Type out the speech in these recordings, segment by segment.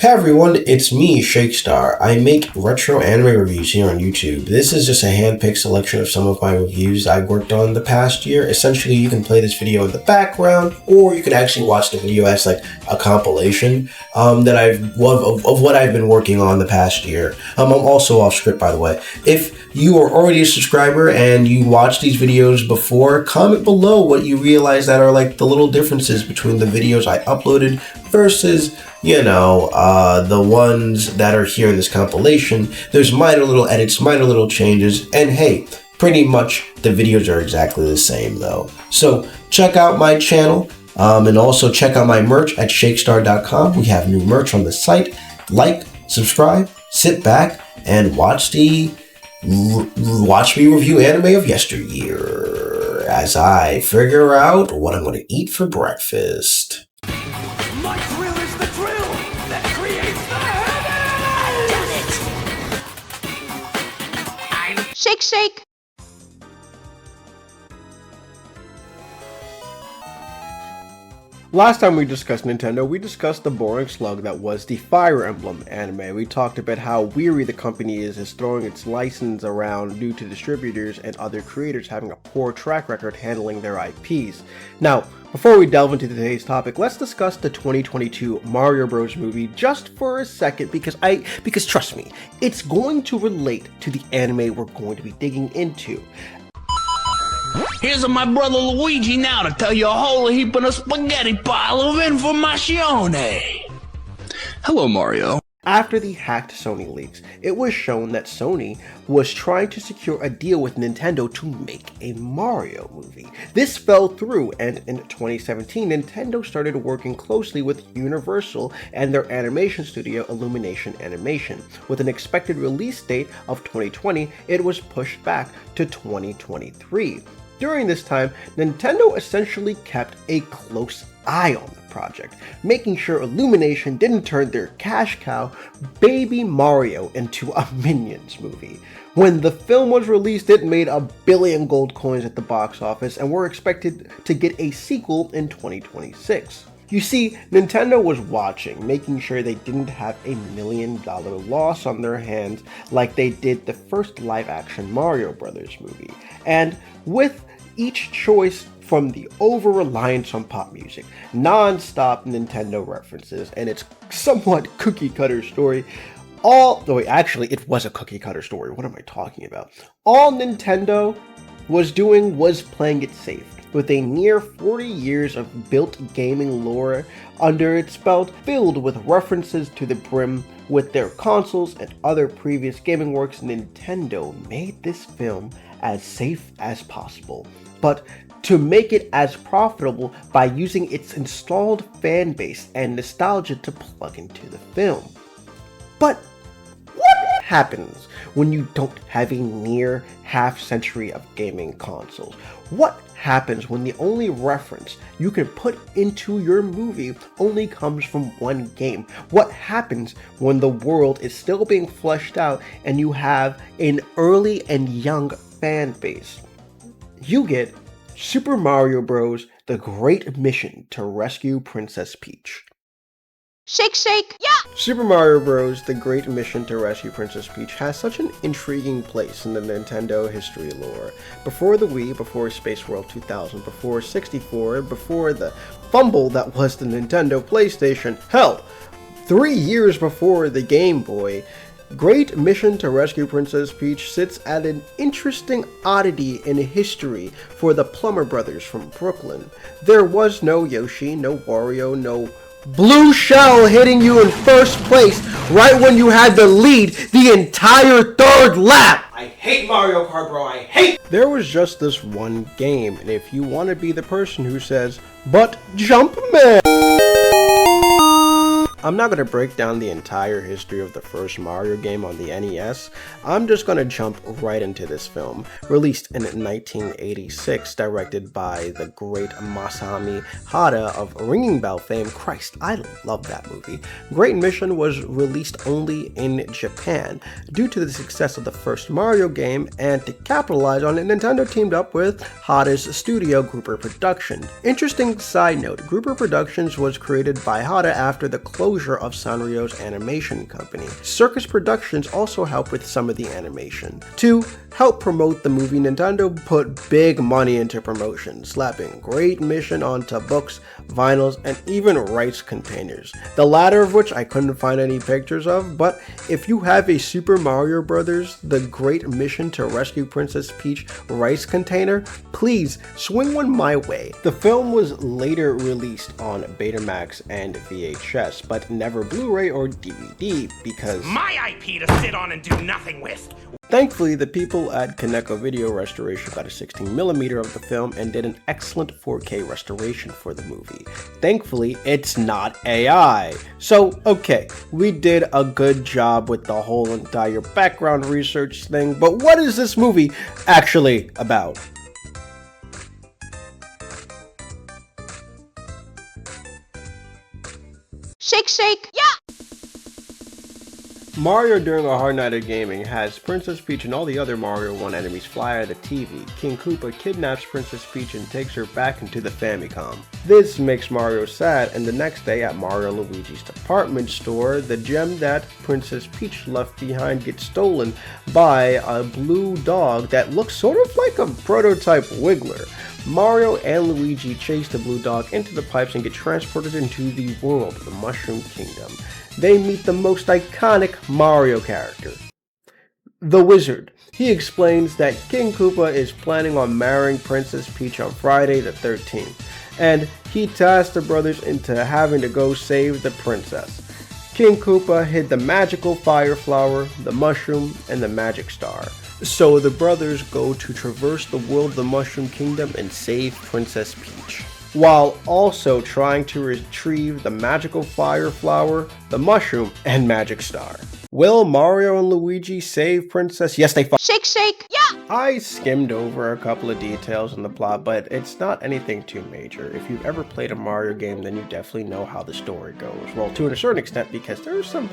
Hey everyone, it's me, Shakestar. I make retro anime reviews here on YouTube. This is just a hand-picked selection of some of my reviews I worked on the past year. Essentially, you can play this video in the background, or you can actually watch the video as like a compilation of what I've been working on the past year. I'm also off script, by the way. If you are already a subscriber and you watched these videos before, comment below what you realize that are like the little differences between the videos I uploaded versus the ones that are here in this compilation. There's minor little edits, minor little changes, and hey, pretty much the videos are exactly the same though. So check out my channel, and also check out my merch at shakestar.com. We have new merch on the site. Like, subscribe, sit back, and watch me review anime of yesteryear as I figure out what I'm going to eat for breakfast. My drill is the drill that creates the heaven! I'm Shake, shake! Last time we discussed Nintendo, we discussed the boring slug that was the Fire Emblem anime. We talked about how weary the company is throwing its license around due to distributors and other creators having a poor track record handling their IPs. Now, before we delve into today's topic, let's discuss the 2022 Mario Bros. Movie just for a second because trust me, it's going to relate to the anime we're going to be digging into. Here's my brother Luigi now to tell you a whole heap of a spaghetti pile of information. Hello, Mario. After the hacked Sony leaks, it was shown that Sony was trying to secure a deal with Nintendo to make a Mario movie. This fell through, and in 2017, Nintendo started working closely with Universal and their animation studio Illumination Animation. With an expected release date of 2020, it was pushed back to 2023. During this time, Nintendo essentially kept a close eye on the project, making sure Illumination didn't turn their cash cow, Baby Mario, into a Minions movie. When the film was released, it made 1 billion gold coins at the box office and were expected to get a sequel in 2026. You see, Nintendo was watching, making sure they didn't have a $1 million loss on their hands like they did the first live-action Mario Brothers movie. And with each choice from the over-reliance on pop music, non-stop Nintendo references, and its somewhat cookie-cutter story, it was a cookie-cutter story, what am I talking about? All Nintendo was doing was playing it safe. With a near 40 years of built gaming lore under its belt, filled with references to the brim with their consoles and other previous gaming works, Nintendo made this film as safe as possible, but to make it as profitable by using its installed fan base and nostalgia to plug into the film. But what happens when you don't have a near half-century of gaming consoles? What happens when the only reference you can put into your movie only comes from one game? What happens when the world is still being fleshed out and you have an early and young fan base? You get Super Mario Bros. The Great Mission to Rescue Princess Peach. Shake, shake! Yeah! Super Mario Bros. The Great Mission to Rescue Princess Peach has such an intriguing place in the Nintendo history lore. Before the Wii, before Space World 2000, before 64, before the fumble that was the Nintendo PlayStation, hell, 3 years before the Game Boy, Great Mission to Rescue Princess Peach sits at an interesting oddity in history for the Plumber Brothers from Brooklyn. There was no Yoshi, no Wario, no Blue Shell hitting you in first place right when you had the lead the entire third lap! I hate Mario Kart, bro, I hate! There was just this one game, and if you want to be the person who says, "But Jumpman," I'm not going to break down the entire history of the first Mario game on the NES. I'm just going to jump right into this film. Released in 1986, directed by the great Masami Hada of Ringing Bell fame. Christ, I love that movie. Great Mission was released only in Japan. Due to the success of the first Mario game, and to capitalize on it, Nintendo teamed up with Hada's studio, Grouper Productions. Interesting side note, Grouper Productions was created by Hada after the close closure of Sanrio's animation company. Circus Productions also helped with some of the animation. To help promote the movie, Nintendo put big money into promotion, slapping Great Mission onto books, vinyls, and even rice containers. The latter of which I couldn't find any pictures of, but if you have a Super Mario Bros. The Great Mission to Rescue Princess Peach rice container, please swing one my way. The film was later released on Betamax and VHS, but never Blu-ray or DVD because My IP to sit on and do nothing with. thankfully, the people at Kaneko Video Restoration got a 16mm of the film and did an excellent 4K restoration for the movie. Thankfully, it's not AI. So, okay, we did a good job with the whole entire background research thing, but what is this movie actually about? Shake, shake. Yeah. Mario during a hard night of gaming has Princess Peach and all the other Mario 1 enemies fly out of the TV. King Koopa kidnaps Princess Peach and takes her back into the Famicom. This makes Mario sad, and the next day at Mario Luigi's department store, the gem that Princess Peach left behind gets stolen by a blue dog that looks sort of like a prototype Wiggler. Mario and Luigi chase the blue dog into the pipes and get transported into the world of the Mushroom Kingdom. They meet the most iconic Mario character, the Wizard. He explains that King Koopa is planning on marrying Princess Peach on Friday the 13th, and he tasks the brothers into having to go save the princess. King Koopa hid the magical fire flower, the mushroom, and the magic star. So the brothers go to traverse the world of the Mushroom Kingdom and save Princess Peach, while also trying to retrieve the magical fire flower, the mushroom, and magic star. Will Mario and Luigi save Princess? Yes, they Shake, shake. Yeah. I skimmed over a couple of details in the plot, but it's not anything too major. If you've ever played a Mario game, then you definitely know how the story goes. Well, to a certain extent, because there are some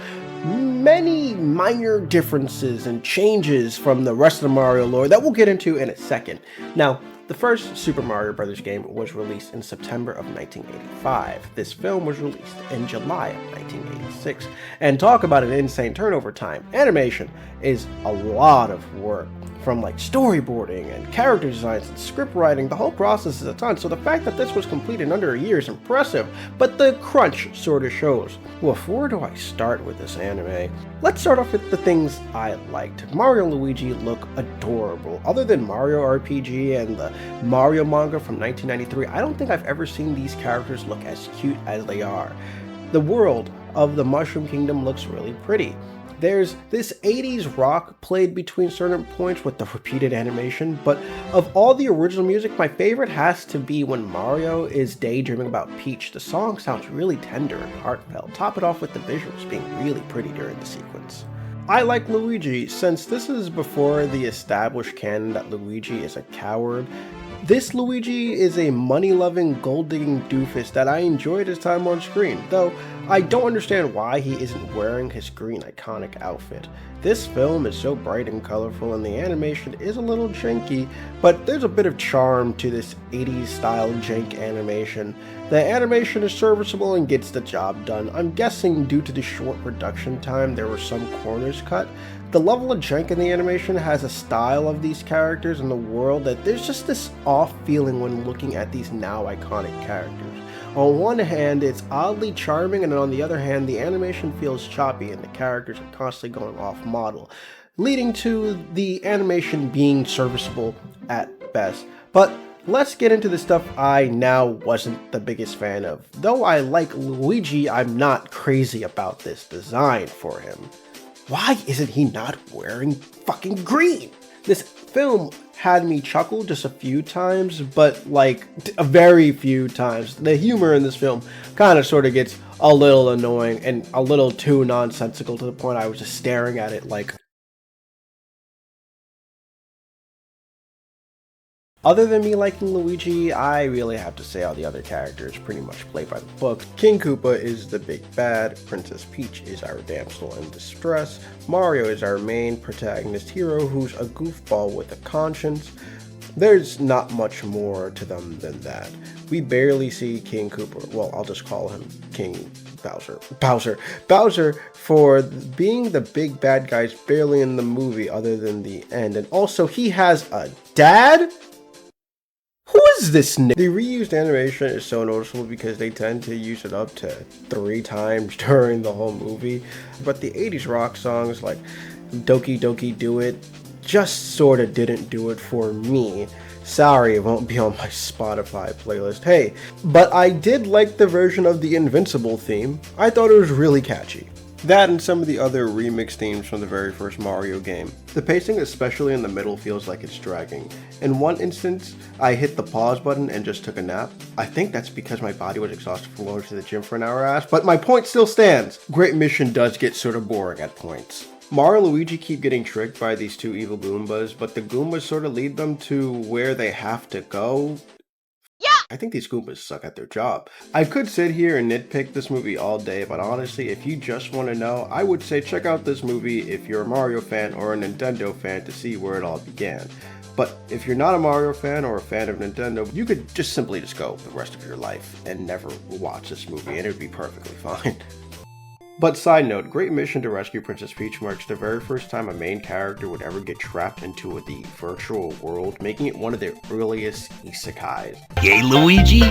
many minor differences and changes from the rest of the Mario lore that we'll get into in a second. Now, the first Super Mario Bros. Game was released in September of 1985. This film was released in July of 1986. And talk about an insane turnover time. Animation is a lot of work. From like storyboarding and character designs and script writing, the whole process is a ton, so the fact that this was complete in under a year is impressive, but the crunch sort of shows. Well, where do I start with this anime? Let's start off with the things I liked. Mario and Luigi look adorable. Other than Mario RPG and the Mario manga from 1993, I don't think I've ever seen these characters look as cute as they are. The world of the Mushroom Kingdom looks really pretty. There's this 80s rock played between certain points with the repeated animation, but of all the original music, my favorite has to be when Mario is daydreaming about Peach. The song sounds really tender and heartfelt. Top it off with the visuals being really pretty during the sequence. I like Luigi, since this is before the established canon that Luigi is a coward. This Luigi is a money-loving, gold-digging doofus that I enjoyed his time on screen, though I don't understand why he isn't wearing his green iconic outfit. This film is so bright and colorful and the animation is a little janky, but there's a bit of charm to this 80s style jank animation. The animation is serviceable and gets the job done. I'm guessing due to the short production time there were some corners cut. The level of jank in the animation has a style of these characters in the world that there's just this off feeling when looking at these now iconic characters. On one hand, it's oddly charming, and on the other hand, the animation feels choppy and the characters are constantly going off model, leading to the animation being serviceable at best. But let's get into the stuff I now wasn't the biggest fan of. Though I like Luigi, I'm not crazy about this design for him. Why isn't he not wearing fucking green? This film had me chuckle just a few times, but like a very few times. The humor in this film kind of sort of gets a little annoying and a little too nonsensical to the point I was just staring at it like. Other than me liking Luigi, I really have to say all the other characters pretty much play by the book. King Koopa is the big bad, Princess Peach is our damsel in distress, Mario is our main protagonist hero who's a goofball with a conscience. There's not much more to them than that. We barely see King Koopa, well, I'll just call him King Bowser for being the big bad guys barely in the movie other than the end. And also, he has a dad? Who is this nigga? The reused animation is so noticeable because they tend to use it up to 3 times during the whole movie. But the 80s rock songs like Doki Doki Do It just sorta didn't do it for me. Sorry, it won't be on my Spotify playlist. Hey, but I did like the version of the Invincible theme. I thought it was really catchy. That and some of the other remix themes from the very first Mario game. The pacing, especially in the middle, feels like it's dragging. In one instance, I hit the pause button and just took a nap. I think that's because my body was exhausted from going to the gym for an hour, but my point still stands. Great Mission does get sort of boring at points. Mario and Luigi keep getting tricked by these 2 evil Goombas, but the Goombas sort of lead them to where they have to go. Yeah! I think these Goombas suck at their job. I could sit here and nitpick this movie all day, but honestly, if you just want to know, I would say check out this movie if you're a Mario fan or a Nintendo fan to see where it all began. But if you're not a Mario fan or a fan of Nintendo, you could just simply go the rest of your life and never watch this movie and it would be perfectly fine. But side note, Great Mission to Rescue Princess Peach marks the very first time a main character would ever get trapped into the virtual world, making it one of the earliest isekais. Yay, Luigi!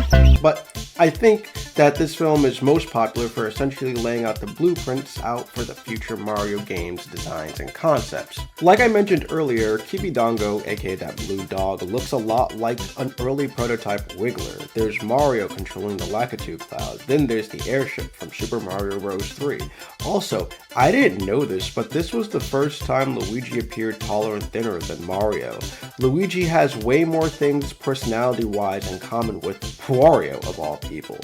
But I think that this film is most popular for essentially laying out the blueprints out for the future Mario games, designs, and concepts. Like I mentioned earlier, Kibidongo, aka that blue dog, looks a lot like an early prototype Wiggler. There's Mario controlling the Lakitu Cloud, then there's the airship from Super Mario Bros. 3. Also, I didn't know this, but this was the first time Luigi appeared taller and thinner than Mario. Luigi has way more things personality-wise in common with Wario, of all people.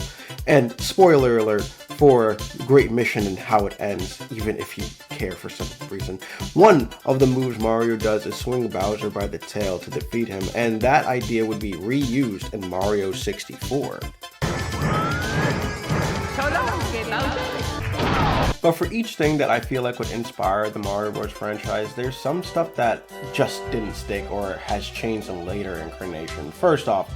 And spoiler alert for Great Mission and how it ends, even if you care for some reason. One of the moves Mario does is swing Bowser by the tail to defeat him, and that idea would be reused in Mario 64. But for each thing that I feel like would inspire the Mario Bros. Franchise, there's some stuff that just didn't stick or has changed in later incarnations. First off,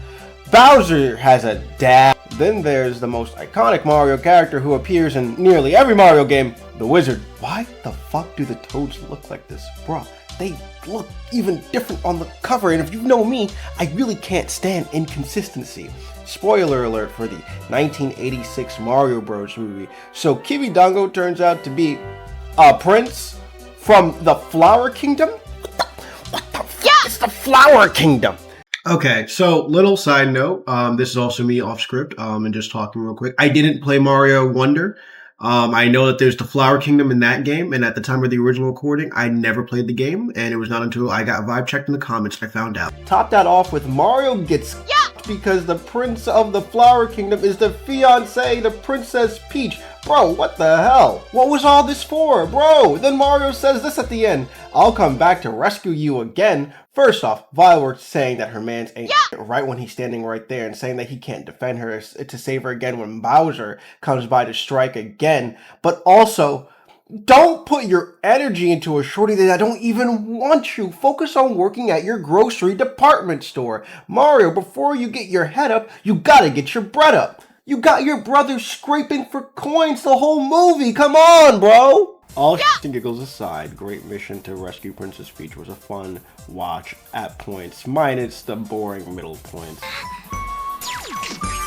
Bowser has a dad. Then there's the most iconic Mario character who appears in nearly every Mario game, the Wizard. Why the fuck do the Toads look like this? Bruh, they look even different on the cover, and if you know me, I really can't stand inconsistency. Spoiler alert for the 1986 Mario Bros. Movie. So Kibidongo turns out to be a prince from the Flower Kingdom? What the fuck is the Flower Kingdom? Okay, so little side note, this is also me off script, and just talking real quick. I didn't play Mario Wonder. I know that there's the Flower Kingdom in that game, and at the time of the original recording, I never played the game, and it was not until I got vibe checked in the comments I found out. Top that off with Mario gets because the Prince of the Flower Kingdom is the fiancé to Princess Peach. Bro, what the hell? What was all this for, bro? Then Mario says this at the end: I'll come back to rescue you again. First off, Violet saying that her man's ain't right when he's standing right there and saying that he can't defend her to save her again when Bowser comes by to strike again. But also, don't put your energy into a shorty that I don't even want you. Focus on working at your grocery department store. Mario, before you get your head up, you gotta get your bread up. You got your brother scraping for coins the whole movie. Come on, bro. All shit and giggles aside, Great Mission to Rescue Princess Peach was a fun watch at points, minus the boring middle points.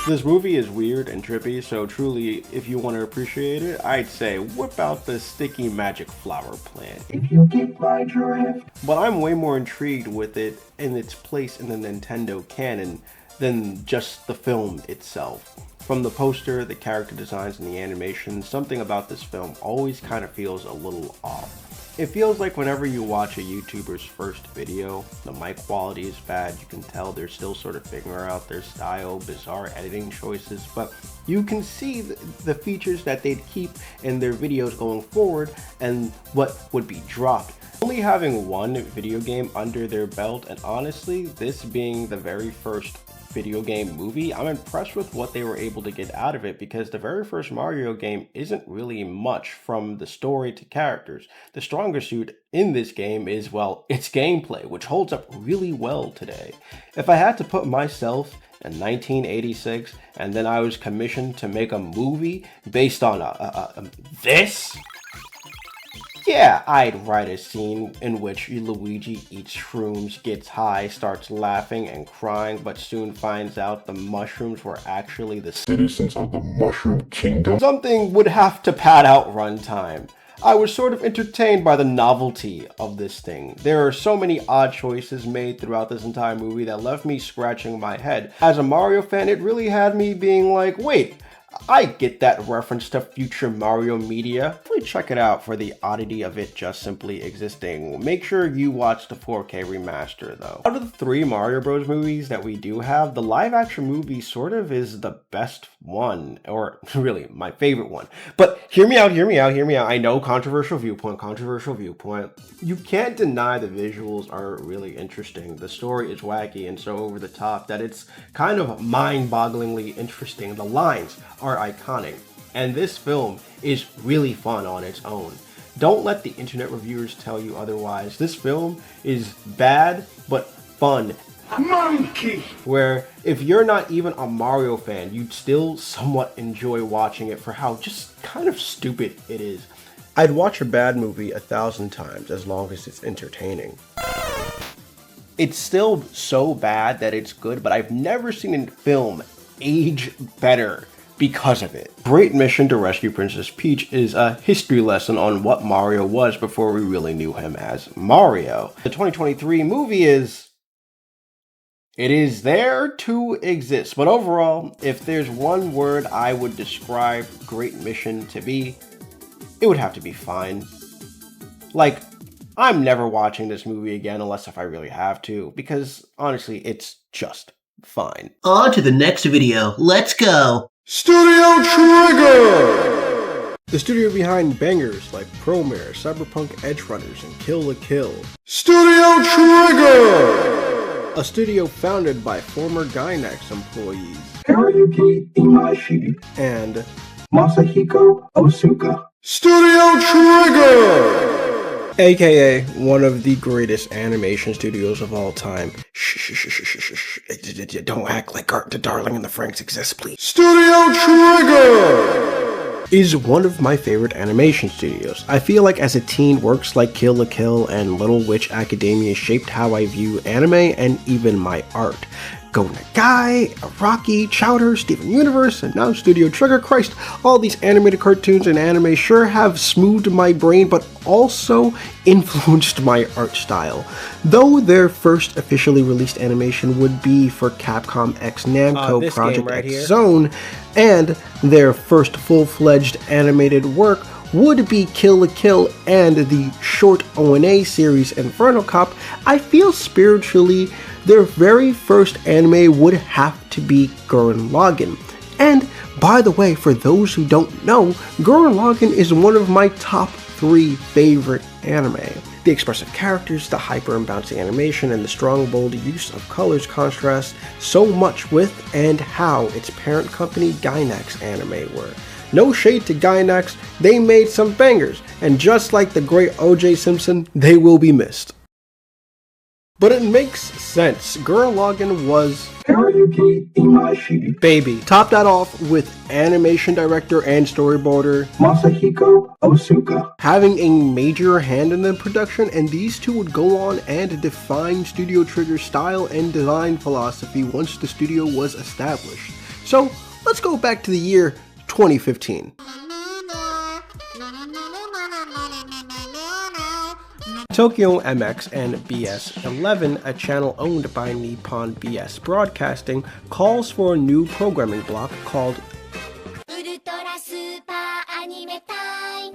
This movie is weird and trippy, so truly, if you want to appreciate it, I'd say whip out the sticky magic flower plant. If you get my drift. But I'm way more intrigued with it and its place in the Nintendo canon than just the film itself. From the poster, the character designs, and the animation, something about this film always kind of feels a little off. It feels like whenever you watch a YouTuber's first video, the mic quality is bad, you can tell they're still sort of figuring out their style, bizarre editing choices, but you can see the features that they'd keep in their videos going forward and what would be dropped. The only having one video game under their belt, and honestly, this being the very first video game movie, I'm impressed with what they were able to get out of it, because the very first Mario game isn't really much from the story to characters. The stronger suit in this game is, well, its gameplay, which holds up really well today. If I had to put myself in 1986 and then I was commissioned to make a movie based on this, yeah, I'd write a scene in which Luigi eats shrooms, gets high, starts laughing and crying, but soon finds out the mushrooms were actually the citizens of the Mushroom Kingdom. Something would have to pad out runtime. I was sort of entertained by the novelty of this thing. There are so many odd choices made throughout this entire movie that left me scratching my head. As a Mario fan, it really had me being like, wait, I get that reference to future Mario media. Really check it out for the oddity of it just simply existing. Make sure you watch the 4K remaster though. Out of the 3 Mario Bros movies that we do have, the live action movie sort of is the best one, or really my favorite one. But hear me out. I know, controversial viewpoint. You can't deny the visuals are really interesting. The story is wacky and so over the top that it's kind of mind-bogglingly interesting. The lines are iconic, and this film is really fun on its own. Don't let the internet reviewers tell you otherwise. This film is bad but fun. Monkey! Where if you're not even a Mario fan, you'd still somewhat enjoy watching it for how just kind of stupid it is. I'd watch a bad movie 1,000 times as long as it's entertaining. It's still so bad that it's good, but I've never seen a film age better because of it. Great Mission to Rescue Princess Peach is a history lesson on what Mario was before we really knew him as Mario. The 2023 movie is there to exist, but overall, if there's one word I would describe Great Mission to be, it would have to be fine. Like, I'm never watching this movie again unless if I really have to, because honestly, it's just fine. On to the next video. Let's go. Studio Trigger! The studio behind bangers like Promare, Cyberpunk Edgerunners, and Kill la Kill. Studio Trigger! A studio founded by former Gainax employees Hiroyuki Imaishi and Masahiko Osuka. Studio Trigger! AKA one of the greatest animation studios of all time. Shh. Don't act like the Darling in the Franxx exists, please. Studio Trigger is one of my favorite animation studios. I feel like as a teen, works like Kill la Kill and Little Witch Academia shaped how I view anime and even my art. Go Nagai, Araki, Chowder, Steven Universe, and now Studio Trigger. Christ, all these animated cartoons and anime sure have smoothed my brain, but also influenced my art style. Though their first officially released animation would be for Capcom X Namco Project X Zone, and their first full-fledged animated work would be Kill la Kill and the short ONA series Inferno Cop, I feel spiritually their very first anime would have to be Gurren Lagann. And by the way, for those who don't know, Gurren Lagann is one of my top 3 favorite anime. The expressive characters, the hyper and bouncy animation, and the strong, bold use of colors contrast so much with and how its parent company Gainax anime were. No shade to Gainax, they made some bangers, and just like the great O.J. Simpson, they will be missed. But it makes sense. Gurren Lagann was Hiroyuki Imaishi. Baby. Top that off with animation director and storyboarder Masahiko Osuka having a major hand in the production, and these two would go on and define Studio Trigger's style and design philosophy once the studio was established. So let's go back to the year 2015. Tokyo MX and BS11, a channel owned by Nippon BS Broadcasting, calls for a new programming block called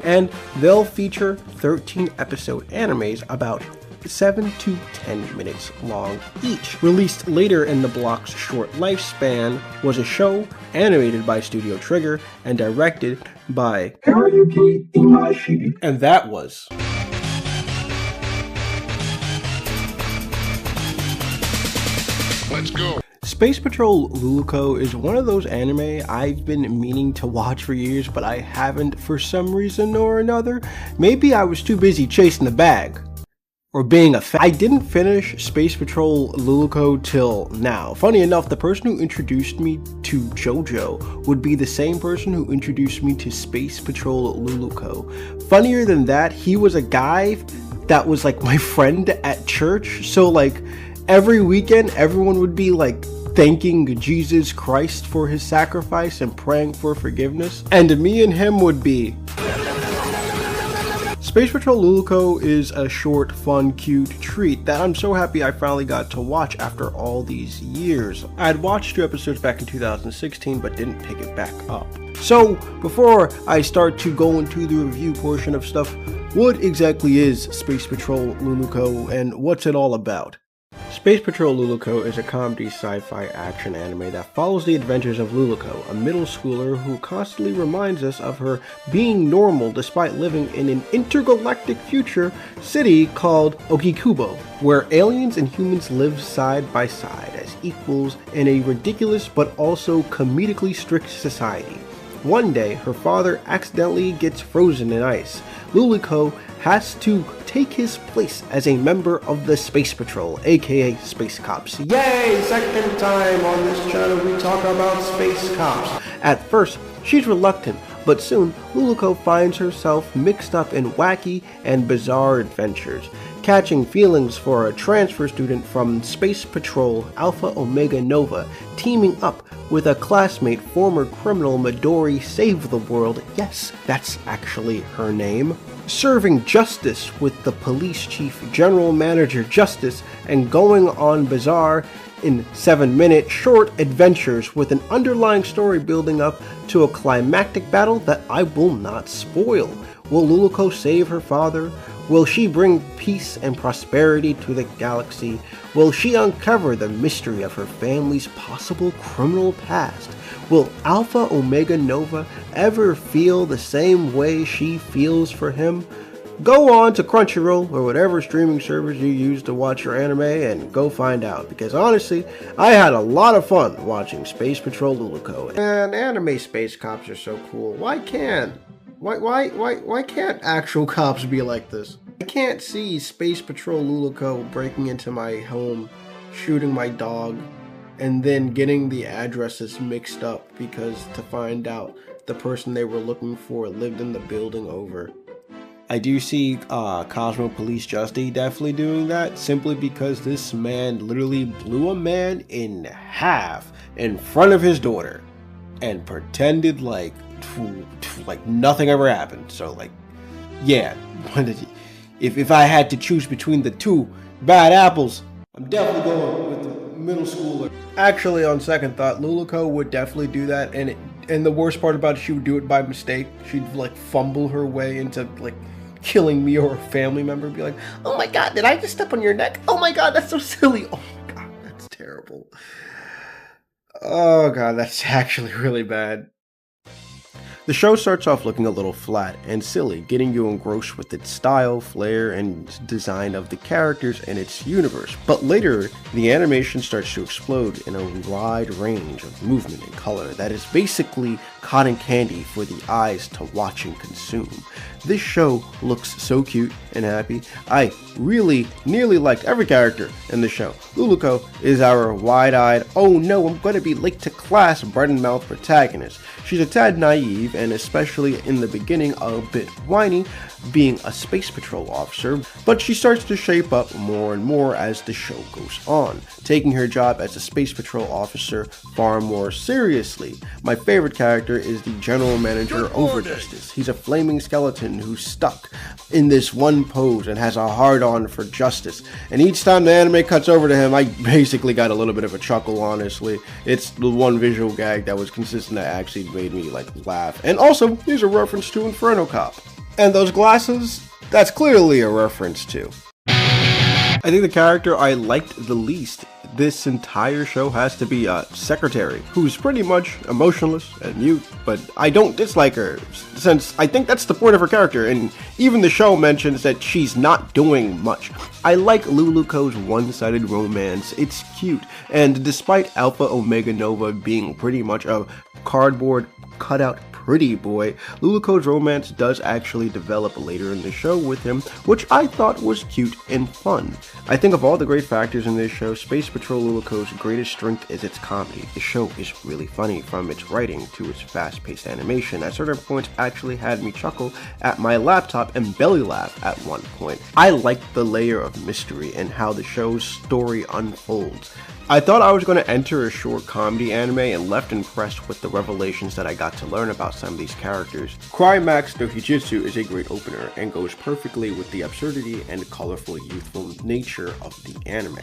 and they'll feature 13 episode animes about 7 to 10 minutes long each. Released later in the block's short lifespan was a show animated by Studio Trigger and directed by Hiroyuki Imaishi, and that was Let's go. Space Patrol Luluco is one of those anime I've been meaning to watch for years, but I haven't for some reason or another. Maybe I was too busy chasing the bag. Or being a I didn't finish Space Patrol Luluco till now. Funny enough, the person who introduced me to JoJo would be the same person who introduced me to Space Patrol Luluco. Funnier than that, he was a guy that was like my friend at church. So like every weekend, everyone would be like thanking Jesus Christ for his sacrifice and praying for forgiveness. And me and him would be... Space Patrol Luluco is a short, fun, cute treat that I'm so happy I finally got to watch after all these years. I had watched 2 episodes back in 2016 but didn't pick it back up. So before I start to go into the review portion of stuff, what exactly is Space Patrol Luluco and what's it all about? Space Patrol Luluco is a comedy sci-fi action anime that follows the adventures of Luluco, a middle schooler who constantly reminds us of her being normal despite living in an intergalactic future city called Okikubo, where aliens and humans live side by side as equals in a ridiculous but also comedically strict society. One day, her father accidentally gets frozen in ice. Luluco has to take his place as a member of the Space Patrol, aka Space Cops. Yay! Second time on this channel we talk about Space Cops. At first, she's reluctant, but soon Luluco finds herself mixed up in wacky and bizarre adventures, catching feelings for a transfer student from Space Patrol Alpha Omega Nova, teaming up with a classmate, former criminal Midori Save the World, yes, that's actually her name, serving justice with the police chief, general manager Justice, and going on bizarre in 7-minute short adventures with an underlying story building up to a climactic battle that I will not spoil. Will Luluco save her father? Will she bring peace and prosperity to the galaxy? Will she uncover the mystery of her family's possible criminal past? Will Alpha Omega Nova ever feel the same way she feels for him? Go on to Crunchyroll or whatever streaming service you use to watch your anime and go find out, because honestly, I had a lot of fun watching Space Patrol Luluco. And anime space cops are so cool. Why can't actual cops be like this? I can't see Space Patrol Luluco breaking into my home, shooting my dog, and then getting the addresses mixed up because to find out the person they were looking for lived in the building over. I do see Cosmo Police Justy definitely doing that, simply because this man literally blew a man in half in front of his daughter and pretended like nothing ever happened. So like, yeah, if I had to choose between the two bad apples, I'm definitely going with the middle schooler. Actually, on second thought, Luluco would definitely do that, and the worst part about it, she would do it by mistake. She'd like fumble her way into like killing me or a family member, be like, oh my god, did I just step on your neck? Oh my god, that's so silly. Oh my god, that's terrible. Oh god, that's actually really bad. The show starts off looking a little flat and silly, getting you engrossed with its style, flair, and design of the characters and its universe. But later, the animation starts to explode in a wide range of movement and color that is basically cotton candy for the eyes to watch and consume. This show looks so cute and happy. I really nearly liked every character in the show. Luluco is our wide-eyed, oh no, I'm gonna be late to class, bright-and-mouth protagonist. She's a tad naive and especially in the beginning a bit whiny, being a Space Patrol officer, but she starts to shape up more and more as the show goes on, taking her job as a Space Patrol officer far more seriously. My favorite character is the general manager over Justice. He's a flaming skeleton who's stuck in this one pose and has a hard-on for Justice, and each time the anime cuts over to him, I basically got a little bit of a chuckle, honestly. It's the one visual gag that was consistent that actually made me like laugh. And also, there's a reference to Inferno Cop. And those glasses, that's clearly a reference to. I think the character I liked the least this entire show has to be a secretary who's pretty much emotionless and mute, but I don't dislike her since I think that's the point of her character, and even the show mentions that she's not doing much. I like Luluko's one-sided romance, it's cute, and despite Alpha Omega Nova being pretty much a cardboard cutout pretty boy, Luluko's romance does actually develop later in the show with him, which I thought was cute and fun. I think of all the great factors in this show, Space Patrol Luluko's greatest strength is its comedy. The show is really funny, from its writing to its fast-paced animation. At certain points actually had me chuckle at my laptop and belly laugh at one point. I liked the layer of mystery and how the show's story unfolds. I thought I was going to enter a short comedy anime and left impressed with the revelations that I got to learn about some of these characters. Cry Max no Hijitsu is a great opener and goes perfectly with the absurdity and colorful youthful nature of the anime.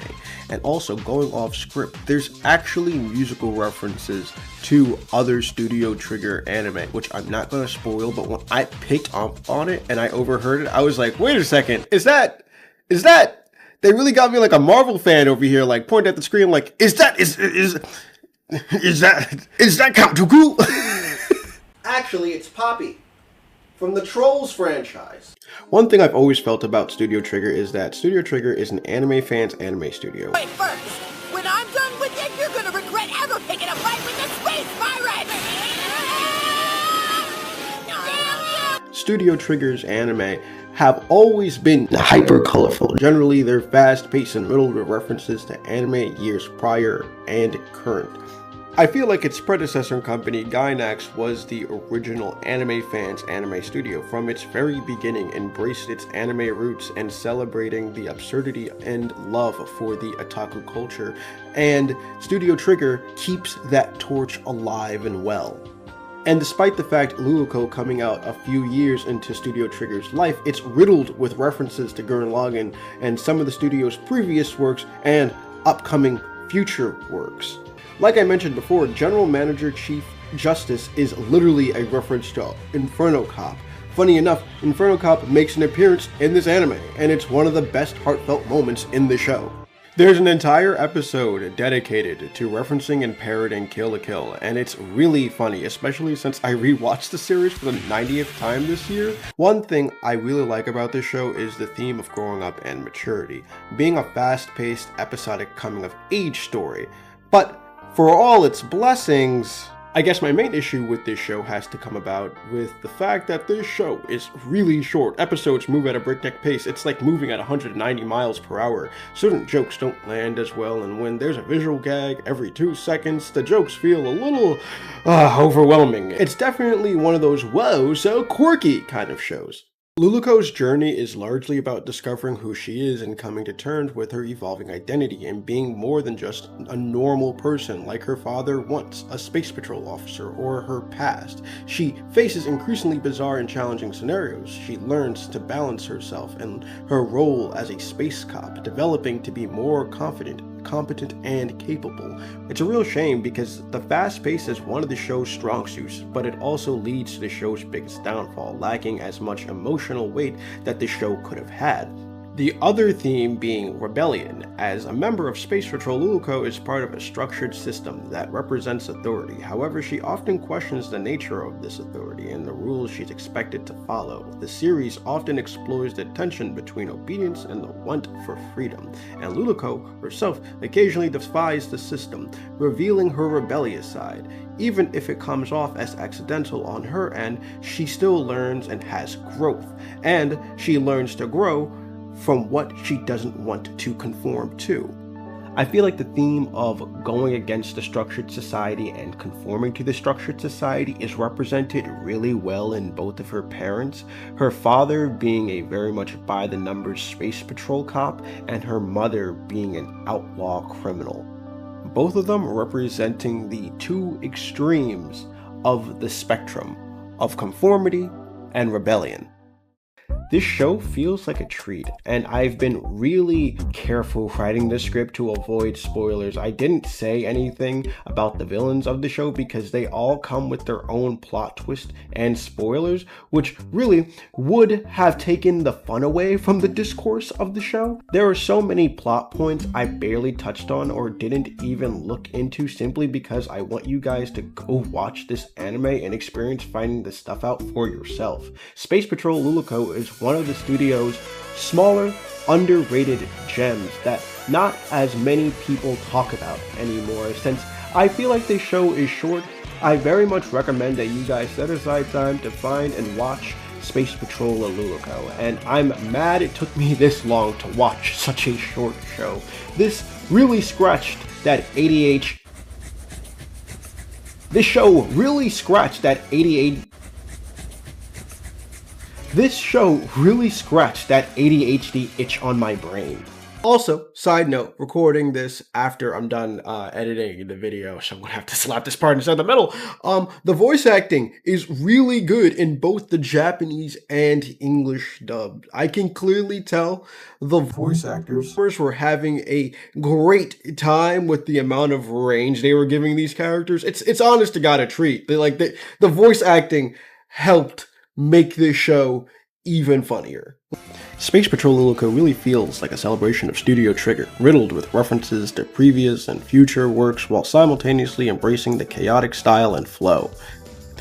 And also, going off script, there's actually musical references to other Studio Trigger anime, which I'm not going to spoil, but when I picked up on it and I overheard it, I was like, wait a second, is that they really got me like a Marvel fan over here, like pointing at the screen like, is that Count Dooku? Actually, it's Poppy from the Trolls franchise. One thing I've always felt about Studio Trigger is that Studio Trigger is an anime fan's anime studio. Wait, first, when I'm done with it, you're gonna regret ever picking a fight with the space pirate! Studio Trigger's anime have always been hyper colorful. Generally, they're fast-paced and riddled with references to anime years prior and current. I feel like its predecessor company, Gainax, was the original anime fans' anime studio. From its very beginning, embraced its anime roots and celebrating the absurdity and love for the otaku culture, and Studio Trigger keeps that torch alive and well. And despite the fact Luluko coming out a few years into Studio Trigger's life, it's riddled with references to Gurren Lagann and some of the studio's previous works and upcoming future works. Like I mentioned before, General Manager Chief Justice is literally a reference to Inferno Cop. Funny enough, Inferno Cop makes an appearance in this anime, and it's one of the best heartfelt moments in the show. There's an entire episode dedicated to referencing and parroting Kill la Kill, and it's really funny, especially since I rewatched the series for the 90th time this year. One thing I really like about this show is the theme of growing up and maturity, being a fast-paced, episodic coming-of-age story. But for all its blessings, I guess my main issue with this show has to come about with the fact that this show is really short. Episodes move at a breakneck pace. It's like moving at 190 miles per hour. Certain jokes don't land as well, and when there's a visual gag every 2 seconds, the jokes feel a little overwhelming. It's definitely one of those whoa, so quirky kind of shows. Luluko's journey is largely about discovering who she is and coming to terms with her evolving identity and being more than just a normal person like her father once, a Space Patrol officer, or her past. She faces increasingly bizarre and challenging scenarios. She learns to balance herself and her role as a space cop, developing to be more confident, competent, and capable. It's a real shame because the fast pace is one of the show's strong suits, but it also leads to the show's biggest downfall, lacking as much emotional weight that the show could have had. The other theme being rebellion. As a member of Space Patrol, Luluko is part of a structured system that represents authority. However, she often questions the nature of this authority and the rules she's expected to follow. The series often explores the tension between obedience and the want for freedom, and Luluko herself occasionally defies the system, revealing her rebellious side. Even if it comes off as accidental on her end, she still learns and has growth, and she learns to grow from what she doesn't want to conform to. I feel like the theme of going against the structured society and conforming to the structured society is represented really well in both of her parents, her father being a very much by-the-numbers Space Patrol cop, and her mother being an outlaw criminal. Both of them representing the two extremes of the spectrum of conformity and rebellion. This show feels like a treat, and I've been really careful writing the script to avoid spoilers. I didn't say anything about the villains of the show because they all come with their own plot twist and spoilers, which really would have taken the fun away from the discourse of the show. There are so many plot points I barely touched on or didn't even look into simply because I want you guys to go watch this anime and experience finding this stuff out for yourself. Space Patrol Luluko is one of the studio's smaller, underrated gems that not as many people talk about anymore. Since I feel like this show is short, I very much recommend that you guys set aside time to find and watch Space Patrol Luluko, and I'm mad it took me this long to watch such a short show. This really scratched that This show really scratched that 88. This show really scratched that ADHD itch on my brain. Also, side note, recording this after I'm done editing the video, so I'm gonna have to slap this part inside the middle. The voice acting is really good in both the Japanese and English dub. I can clearly tell the voice actors were having a great time with the amount of range they were giving these characters. It's honest to God a treat. The voice acting helped make this show even funnier. Space Patrol Luluko really feels like a celebration of Studio Trigger, riddled with references to previous and future works while simultaneously embracing the chaotic style and flow.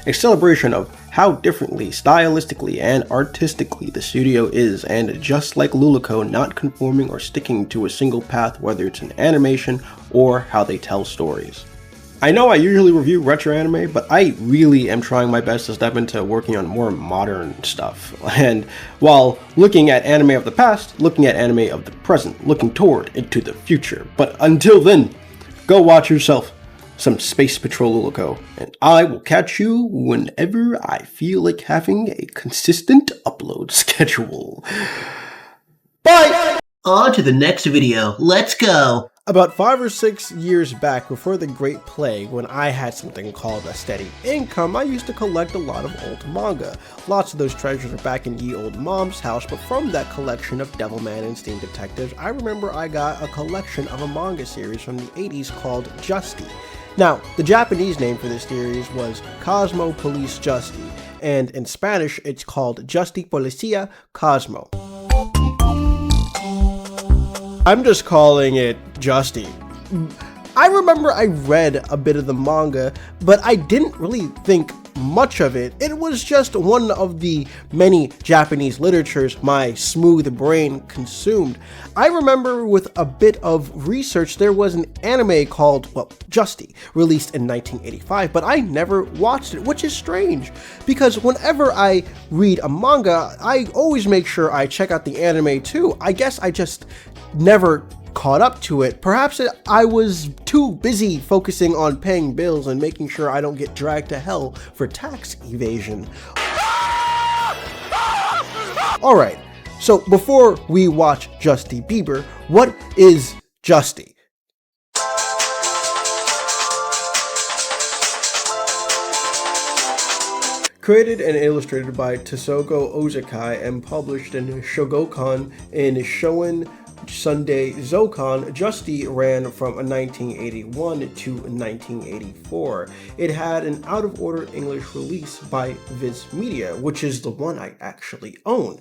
A celebration of how differently, stylistically, and artistically the studio is, and just like Luluko, not conforming or sticking to a single path, whether it's in animation or how they tell stories. I know I usually review retro anime, but I really am trying my best to step into working on more modern stuff. And while looking at anime of the past, looking at anime of the present, looking toward into the future. But until then, go watch yourself some Space Patrol Luluko, and I will catch you whenever I feel like having a consistent upload schedule. Bye! On to the next video. Let's go. About 5 or 6 years back, before the Great Plague, when I had something called a steady income, I used to collect a lot of old manga. Lots of those treasures are back in ye old mom's house, but from that collection of Devilman and Steam Detectives, I remember I got a collection of a manga series from the 80s called Justy. Now, the Japanese name for this series was Cosmo Police Justy, and in Spanish it's called Justy Policia Cosmo. I'm just calling it Justy. I remember I read a bit of the manga, but I didn't really think much of it. It was just one of the many Japanese literatures my smooth brain consumed. I remember with a bit of research, there was an anime called, Justy, released in 1985, but I never watched it, which is strange, because whenever I read a manga, I always make sure I check out the anime too. I guess I just never caught up to it. Perhaps I was too busy focusing on paying bills and making sure I don't get dragged to hell for tax evasion. Alright, so before we watch Justy Bieber, what is Justy? Created and illustrated by Tsugo Ozakai and published in Shogokan in Shonen Sunday Zokan, Justy ran from 1981 to 1984. It had an out-of-order English release by Viz Media, which is the one I actually own.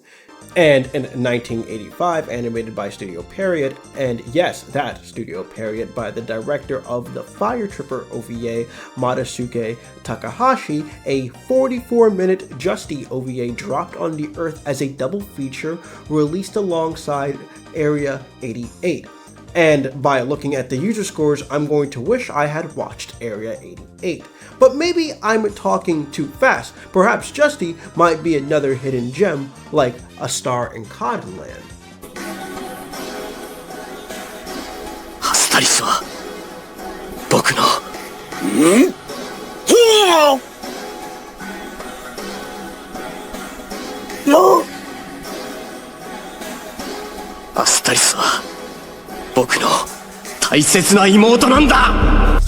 And in 1985, animated by Studio Period, and yes, that Studio Period, by the director of the Fire Tripper OVA, Matasuke Takahashi, a 44-minute Justy OVA dropped on the Earth as a double feature released alongside Area 88. And by looking at the user scores, I'm going to wish I had watched Area 88. But maybe I'm talking too fast. Perhaps Justy might be another hidden gem, like A Star in Cottonland. アスタリスは僕のアスタリスは僕の大切な妹なんだ。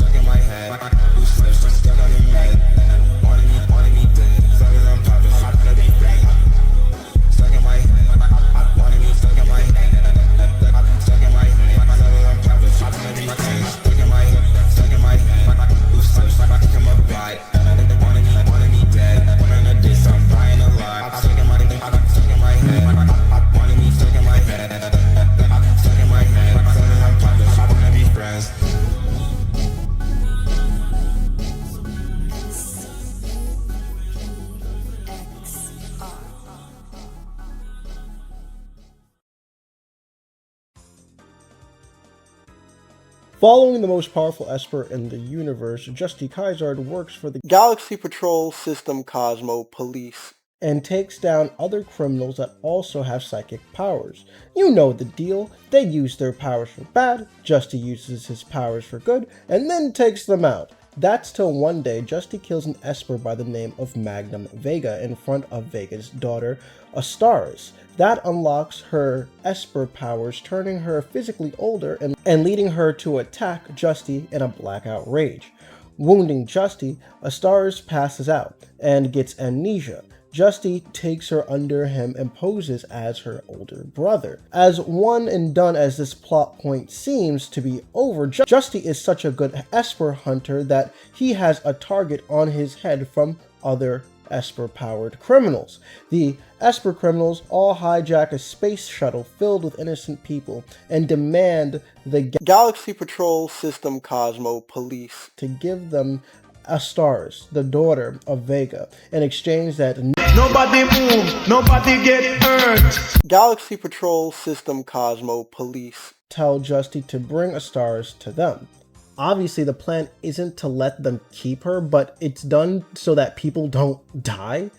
Following the most powerful Esper in the universe, Justy Kaizard works for the Galaxy Patrol System Cosmo Police and takes down other criminals that also have psychic powers. You know the deal. They use their powers for bad, Justy uses his powers for good, and then takes them out. That's till one day Justy kills an Esper by the name of Magnum Vega in front of Vega's daughter, Astaris. That unlocks her Esper powers, turning her physically older and leading her to attack Justy in a blackout rage. Wounding Justy, Astaris passes out and gets amnesia. Justy takes her under him and poses as her older brother. As one and done as this plot point seems to be over, Justy is such a good Esper hunter that he has a target on his head from other Esper-powered criminals. The Esper criminals all hijack a space shuttle filled with innocent people and demand the Galaxy Patrol System Cosmo Police to give them Astaris, the daughter of Vega, in exchange that nobody move, nobody get hurt. Galaxy Patrol System Cosmo Police tell Justy to bring Astaris to them. Obviously, the plan isn't to let them keep her, but it's done so that people don't die.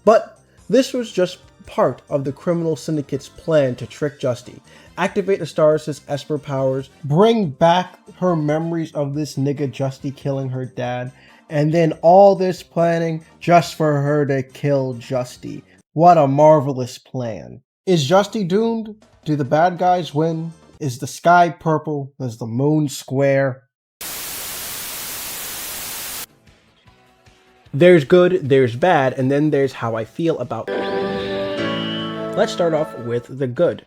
But this was just part of the criminal syndicate's plan to trick Justy. Activate Astaris' Esper powers, bring back her memories of this nigga Justy killing her dad, and then all this planning just for her to kill Justy. What a marvelous plan. Is Justy doomed? Do the bad guys win? Is the sky purple? Is the moon square? There's good, there's bad, and then there's how I feel about it. Let's start off with the good.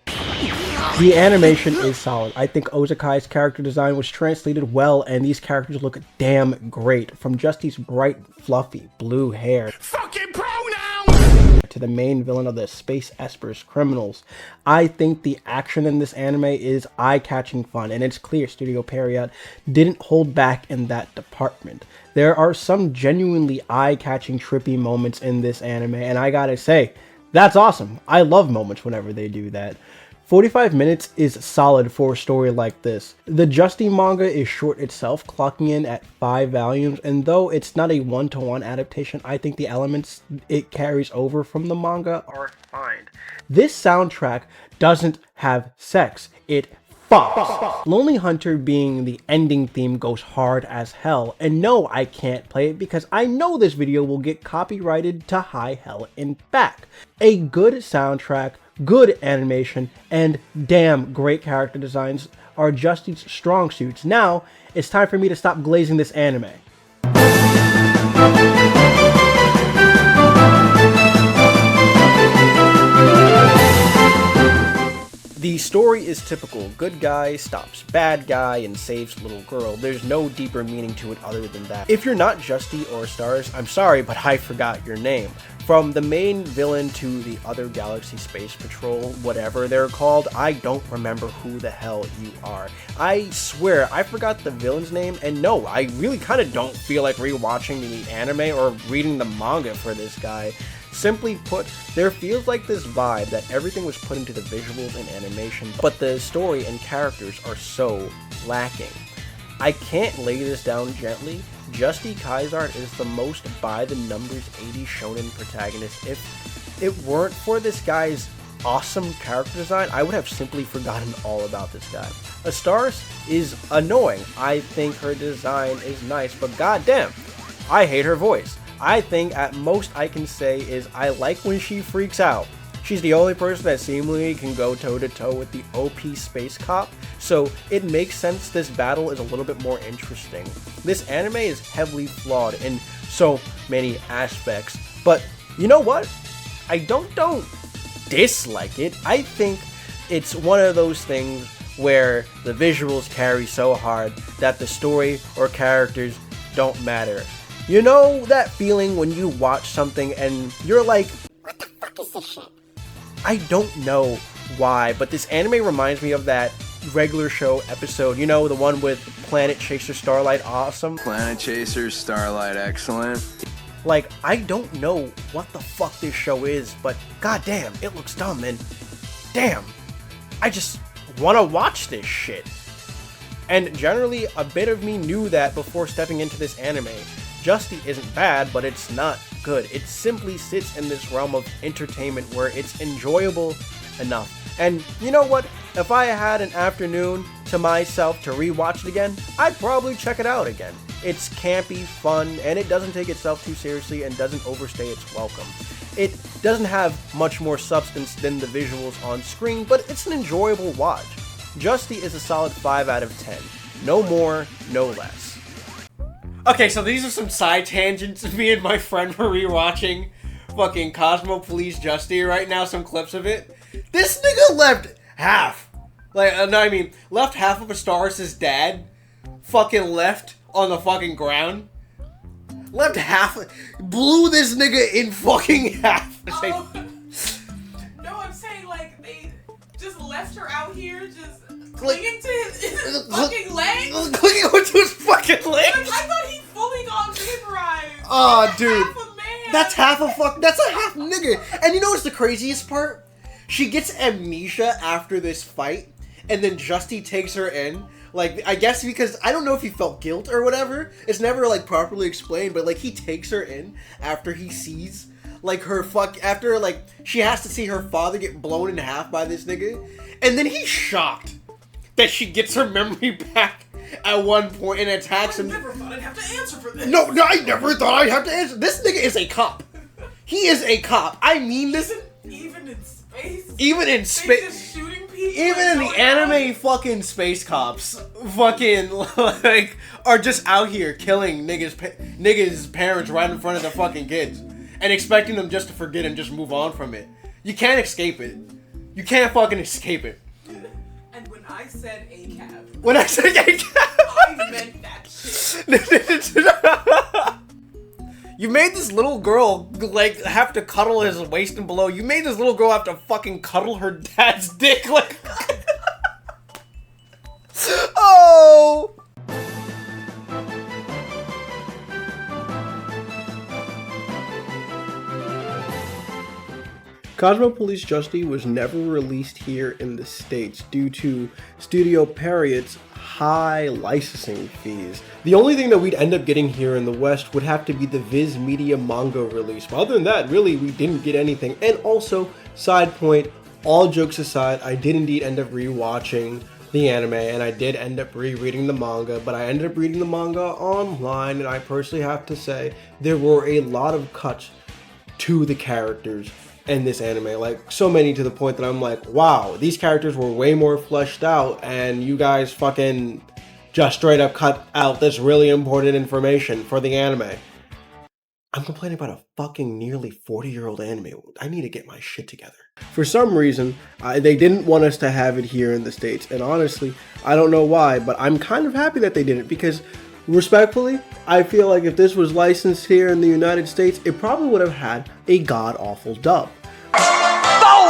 The animation is solid. I think Ozakai's character design was translated well, and these characters look damn great. From Justy's bright, fluffy, blue hair Fucking pronouns! to the main villain of the Space Esper's criminals. I think the action in this anime is eye-catching fun, and it's clear Studio Pierrot didn't hold back in that department. There are some genuinely eye-catching trippy moments in this anime, and I gotta say, that's awesome. I love moments whenever they do that. 45 minutes is solid for a story like this. The Justy manga is short itself, clocking in at 5 volumes, and though it's not a one-to-one adaptation, I think the elements it carries over from the manga are fine. This soundtrack doesn't have sex. It fucks. Lonely Hunter being the ending theme goes hard as hell, and no, I can't play it because I know this video will get copyrighted to high hell and back. A good soundtrack, good animation, and damn great character designs are Justy's strong suits. Now, it's time for me to stop glazing this anime. The story is typical. Good guy stops bad guy and saves little girl. There's no deeper meaning to it other than that. If you're not Justy or Astaris, I'm sorry, but I forgot your name. From the main villain to the other Galaxy Space Patrol, whatever they're called, I don't remember who the hell you are. I swear, I forgot the villain's name, and no, I really kind of don't feel like rewatching the anime or reading the manga for this guy. Simply put, there feels like this vibe that everything was put into the visuals and animation, but the story and characters are so lacking. I can't lay this down gently. Justy Kaizard is the most by-the-numbers 80s shonen protagonist. If it weren't for this guy's awesome character design, I would have simply forgotten all about this guy. Astaris is annoying. I think her design is nice, but goddamn, I hate her voice. I think at most I can say is I like when she freaks out. She's the only person that seemingly can go toe-to-toe with the OP space cop, so it makes sense this battle is a little bit more interesting. This anime is heavily flawed in so many aspects, but you know what? I don't dislike it. I think it's one of those things where the visuals carry so hard that the story or characters don't matter. You know that feeling when you watch something and you're like, what the fuck is this shit? I don't know why, but this anime reminds me of that regular show episode, you know, the one with Planet Chaser Starlight Awesome? Planet Chaser Starlight Excellent. Like, I don't know what the fuck this show is, but goddamn, it looks dumb, and damn, I just want to watch this shit. And generally, a bit of me knew that before stepping into this anime. Justy isn't bad, but it's not good. It simply sits in this realm of entertainment where it's enjoyable enough. And you know what? If I had an afternoon to myself to rewatch it again, I'd probably check it out again. It's campy, fun, and it doesn't take itself too seriously and doesn't overstay its welcome. It doesn't have much more substance than the visuals on screen, but it's an enjoyable watch. Justy is a solid 5 out of 10. No more, no less. Okay, so these are some side tangents. Me and my friend were rewatching fucking Cosmo Police Justy right now, some clips of it. This nigga left half. Left half of a star as his dad fucking left on the fucking ground. Left half, blew this nigga in fucking half. Oh. No, I'm saying, like, they just left her out here, just clinging to his fucking legs? Clinging onto his fucking legs? I thought he fully got vaporized. Oh, dude. Half a man. That's a half nigga. And you know what's the craziest part? She gets amnesia after this fight, and then Justy takes her in. Like, I guess because, I don't know if he felt guilt or whatever. It's never, like, properly explained, but, like, he takes her in after he sees, like, after, like, she has to see her father get blown in half by this nigga. And then he's shocked that she gets her memory back at one point and attacks him. I never thought I'd have to answer for this. No, I never thought I'd have to answer. This nigga is a cop. He is a cop. I mean this. Even in space? Even in space. Even in the anime fucking space cops fucking, like, are just out here killing niggas' parents right in front of their fucking kids and expecting them just to forget and just move on from it. You can't escape it. You can't fucking escape it. And when I said ACAB, I meant that shit. You made this little girl, like, have to cuddle his waist and below. You made this little girl have to fucking cuddle her dad's dick, like... Oh! Cosmo Police Justy was never released here in the States due to Studio Pierrot's high licensing fees. The only thing that we'd end up getting here in the West would have to be the Viz Media manga release. But other than that, really, we didn't get anything. And also, side point, all jokes aside, I did indeed end up rewatching the anime, and I did end up rereading the manga, but I ended up reading the manga online, and I personally have to say, there were a lot of cuts to the characters in this anime, like so many to the point that I'm like, wow, these characters were way more fleshed out and you guys fucking just straight up cut out this really important information for the anime. I'm complaining about a fucking nearly 40-year-old anime. I need to get my shit together. For some reason, they didn't want us to have it here in the States, and honestly, I don't know why, but I'm kind of happy that they didn't, because respectfully, I feel like if this was licensed here in the United States, it probably would have had a god-awful dub. Foe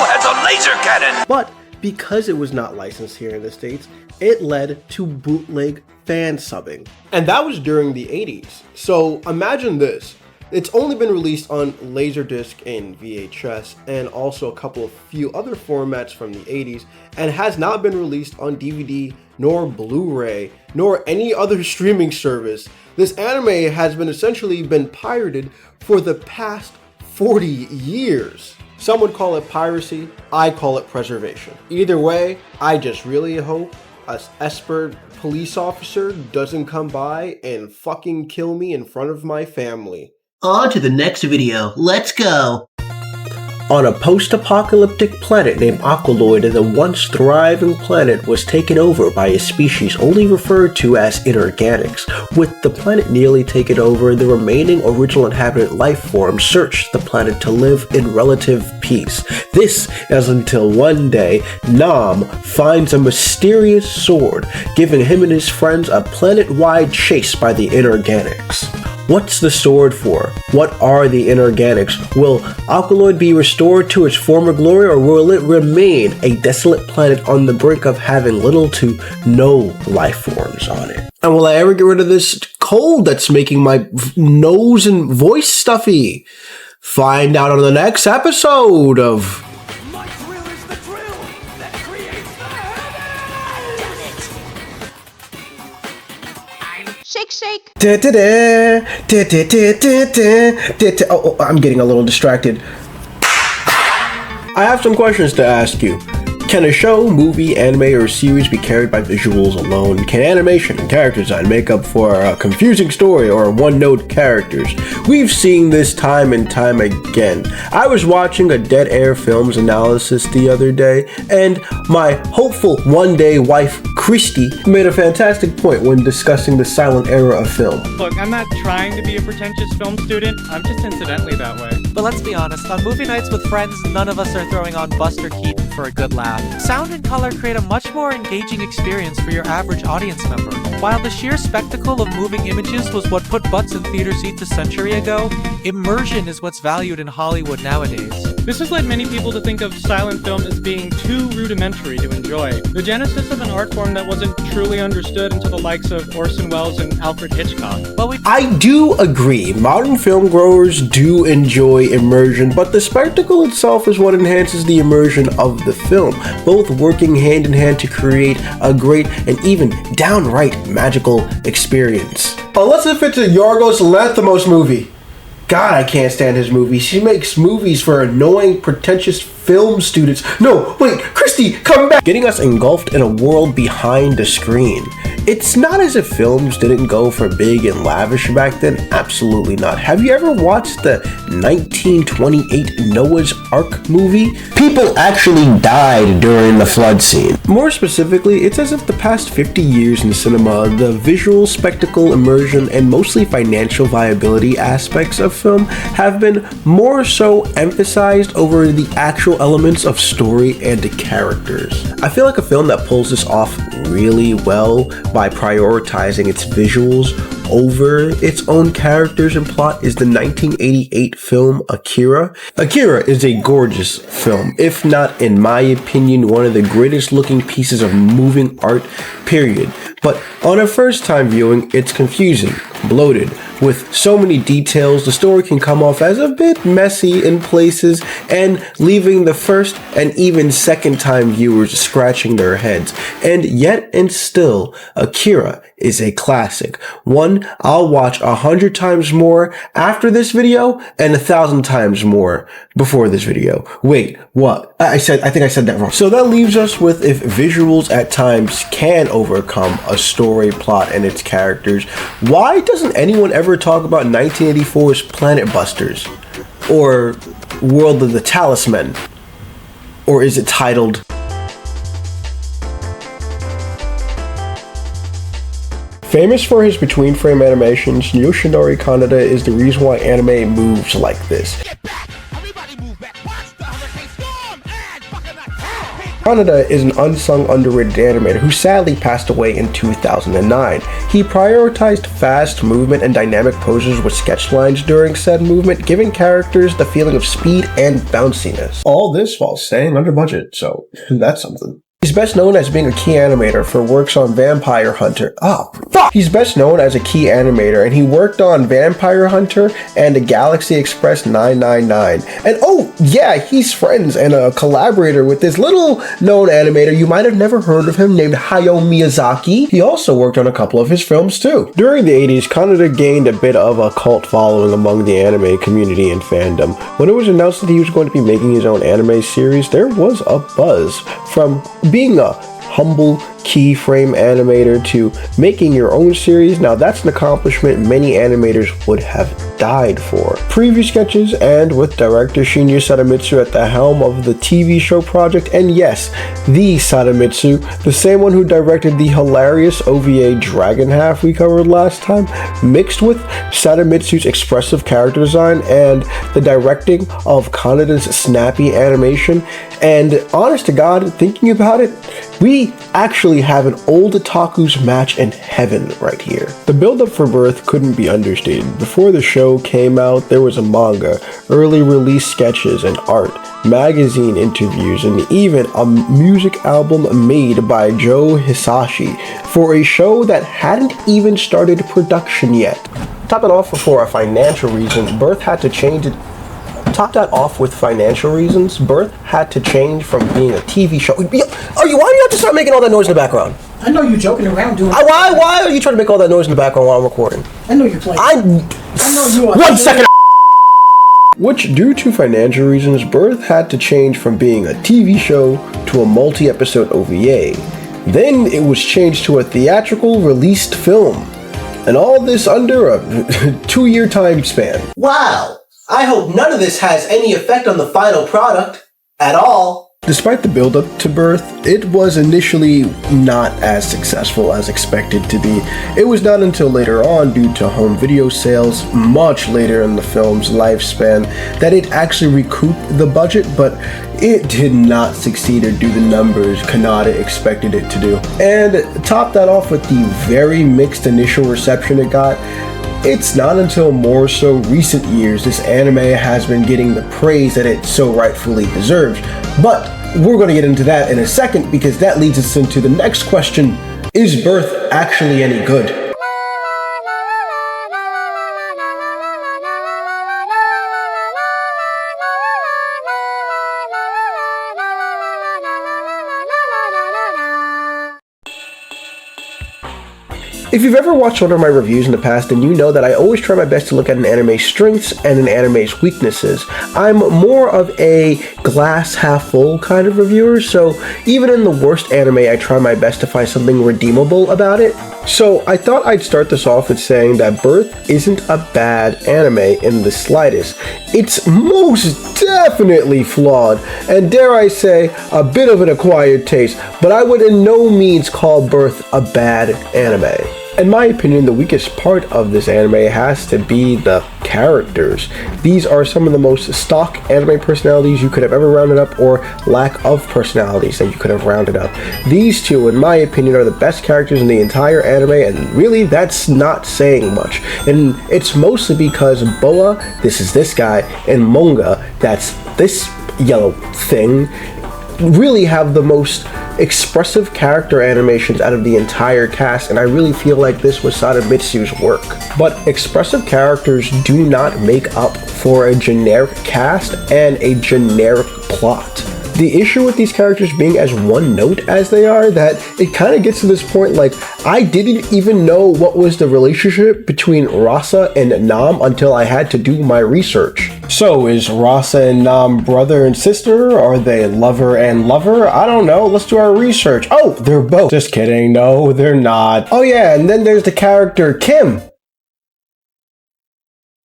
has a laser cannon! But because it was not licensed here in the States, it led to bootleg fan subbing. And that was during the 80s. So imagine this. It's only been released on Laserdisc and VHS, and also a couple of few other formats from the 80s, and has not been released on DVD, nor Blu-ray, nor any other streaming service. This anime has been essentially been pirated for the past 40 years. Some would call it piracy, I call it preservation. Either way, I just really hope a Esper police officer doesn't come by and fucking kill me in front of my family. On to the next video. Let's go! On a post-apocalyptic planet named Aqualoid, the once thriving planet was taken over by a species only referred to as inorganics. With the planet nearly taken over, the remaining original inhabitant life forms searched the planet to live in relative peace. This is until one day, Nam finds a mysterious sword, giving him and his friends a planet-wide chase by the inorganics. What's the sword for? What are the inorganics? Will Aqualoid be restored to its former glory, or will it remain a desolate planet on the brink of having little to no life forms on it? And will I ever get rid of this cold that's making my nose and voice stuffy? Find out on the next episode of... My thrill is the thrill that creates the heaven! Shake, shake. Oh, I'm getting a little distracted. I have some questions to ask you. Can a show, movie, anime, or series be carried by visuals alone? Can animation and character design make up for a confusing story or one-note characters? We've seen this time and time again. I was watching a Dead Air Films analysis the other day, and my hopeful one-day wife, Christy, made a fantastic point when discussing the silent era of film. Look, I'm not trying to be a pretentious film student, I'm just incidentally that way. But let's be honest, on movie nights with friends, none of us are throwing on Buster Keaton for a good laugh. Sound and color create a much more engaging experience for your average audience member. While the sheer spectacle of moving images was what put butts in theater seats a century ago, immersion is what's valued in Hollywood nowadays. This has led many people to think of silent film as being too rudimentary to enjoy. The genesis of an art form that wasn't truly understood until the likes of Orson Welles and Alfred Hitchcock. I do agree, modern film growers do enjoy immersion, but the spectacle itself is what enhances the immersion of the film, both working hand in hand to create a great and even downright magical experience. Unless if it's a Yorgos Lanthimos movie. God, I can't stand his movies. He makes movies for annoying, pretentious film students. No, wait, Christy, come back! Getting us engulfed in a world behind the screen. It's not as if films didn't go for big and lavish back then. Absolutely not. Have you ever watched the 1928 Noah's Ark movie? People actually died during the flood scene. More specifically, it's as if the past 50 years in cinema, the visual spectacle, immersion, and mostly financial viability aspects of film have been more so emphasized over the actual elements of story and the characters. I feel like a film that pulls this off really well by prioritizing its visuals over its own characters and plot is the 1988 film Akira. Akira is a gorgeous film, if not, in my opinion, one of the greatest looking pieces of moving art, period. But on a first time viewing, it's confusing, bloated, with so many details. The story can come off as a bit messy in places and leaving the first and even second time viewers scratching their heads. And yet and still, Akira is a classic. One I'll watch 100 times more after this video and 1,000 times more before this video. Wait, what? I think I said that wrong. So that leaves us with if visuals at times can overcome a story, plot, and its characters, why doesn't anyone ever talk about 1984's Planet Busters? Or World of the Talisman? Or is it titled Famous for his between-frame animations, Yoshinori Kaneda is the reason why anime moves like this. Kaneda is an unsung, underrated animator who sadly passed away in 2009. He prioritized fast movement and dynamic poses with sketch lines during said movement, giving characters the feeling of speed and bounciness. All this while staying under budget, so that's something. He's best known as being a key animator for works on Vampire Hunter. He's best known as a key animator, and he worked on Vampire Hunter and Galaxy Express 999. And oh yeah, he's friends and a collaborator with this little known animator. You might have never heard of him, named Hayao Miyazaki. He also worked on a couple of his films too. During the 80s, Kaneda gained a bit of a cult following among the anime community and fandom. When it was announced that he was going to be making his own anime series, there was a buzz. From being a humble keyframe animator to making your own series, now that's an accomplishment many animators would have died for. Preview sketches, and with director Shinya Sadamitsu at the helm of the TV show project, and yes, the Sadamitsu, the same one who directed the hilarious OVA Dragon Half we covered last time, mixed with Sadamitsu's expressive character design and the directing of Kaneda's snappy animation, and honest to God, thinking about it, we actually have an old otaku's match in heaven right here. The build-up for Birth couldn't be understated. Before the show came out, there was a manga, early release sketches and art, magazine interviews, and even a music album made by Joe Hisashi for a show that hadn't even started production yet. Top it off for a financial reason, Birth had to change it. Top that off with financial reasons, Birth had to change from being a TV show. Why do you have to start making all that noise in the background? I know you joking around doing. Why are you trying to make all that noise in the background while I'm recording? I know you're playing. I know you are. 1 second. Which, due to financial reasons, Birth had to change from being a TV show to a multi-episode OVA. Then it was changed to a theatrical released film. And all this under a 2-year time span. Wow! I hope none of this has any effect on the final product at all. Despite the build-up to Birth, it was initially not as successful as expected to be. It was not until later on, due to home video sales, much later in the film's lifespan, that it actually recouped the budget, but it did not succeed or do the numbers Kanata expected it to do. And top that off with the very mixed initial reception it got. It's not until more so recent years this anime has been getting the praise that it so rightfully deserves. But we're going to get into that in a second, because that leads us into the next question. Is Birth actually any good? If you've ever watched one of my reviews in the past, then you know that I always try my best to look at an anime's strengths and an anime's weaknesses. I'm more of a glass half full kind of reviewer, so even in the worst anime, I try my best to find something redeemable about it. So I thought I'd start this off with saying that Birth isn't a bad anime in the slightest. It's most definitely flawed, and dare I say, a bit of an acquired taste, but I would in no means call Birth a bad anime. In my opinion, the weakest part of this anime has to be the characters. These are some of the most stock anime personalities you could have ever rounded up, or lack of personalities that you could have rounded up. These two, in my opinion, are the best characters in the entire anime, and really, that's not saying much. And it's mostly because Boa, this is this guy, and Monga, that's this yellow thing, really have the most expressive character animations out of the entire cast, and I really feel like this was Sadamitsu's work. But expressive characters do not make up for a generic cast and a generic plot. The issue with these characters being as one note as they are, that it kind of gets to this point like, I didn't even know what was the relationship between Rasa and Nam until I had to do my research. So is Rasa and Nam brother and sister? Are they lover and lover? I don't know, let's do our research. Oh, they're both. Just kidding, no, they're not. Oh yeah, and then there's the character Kim.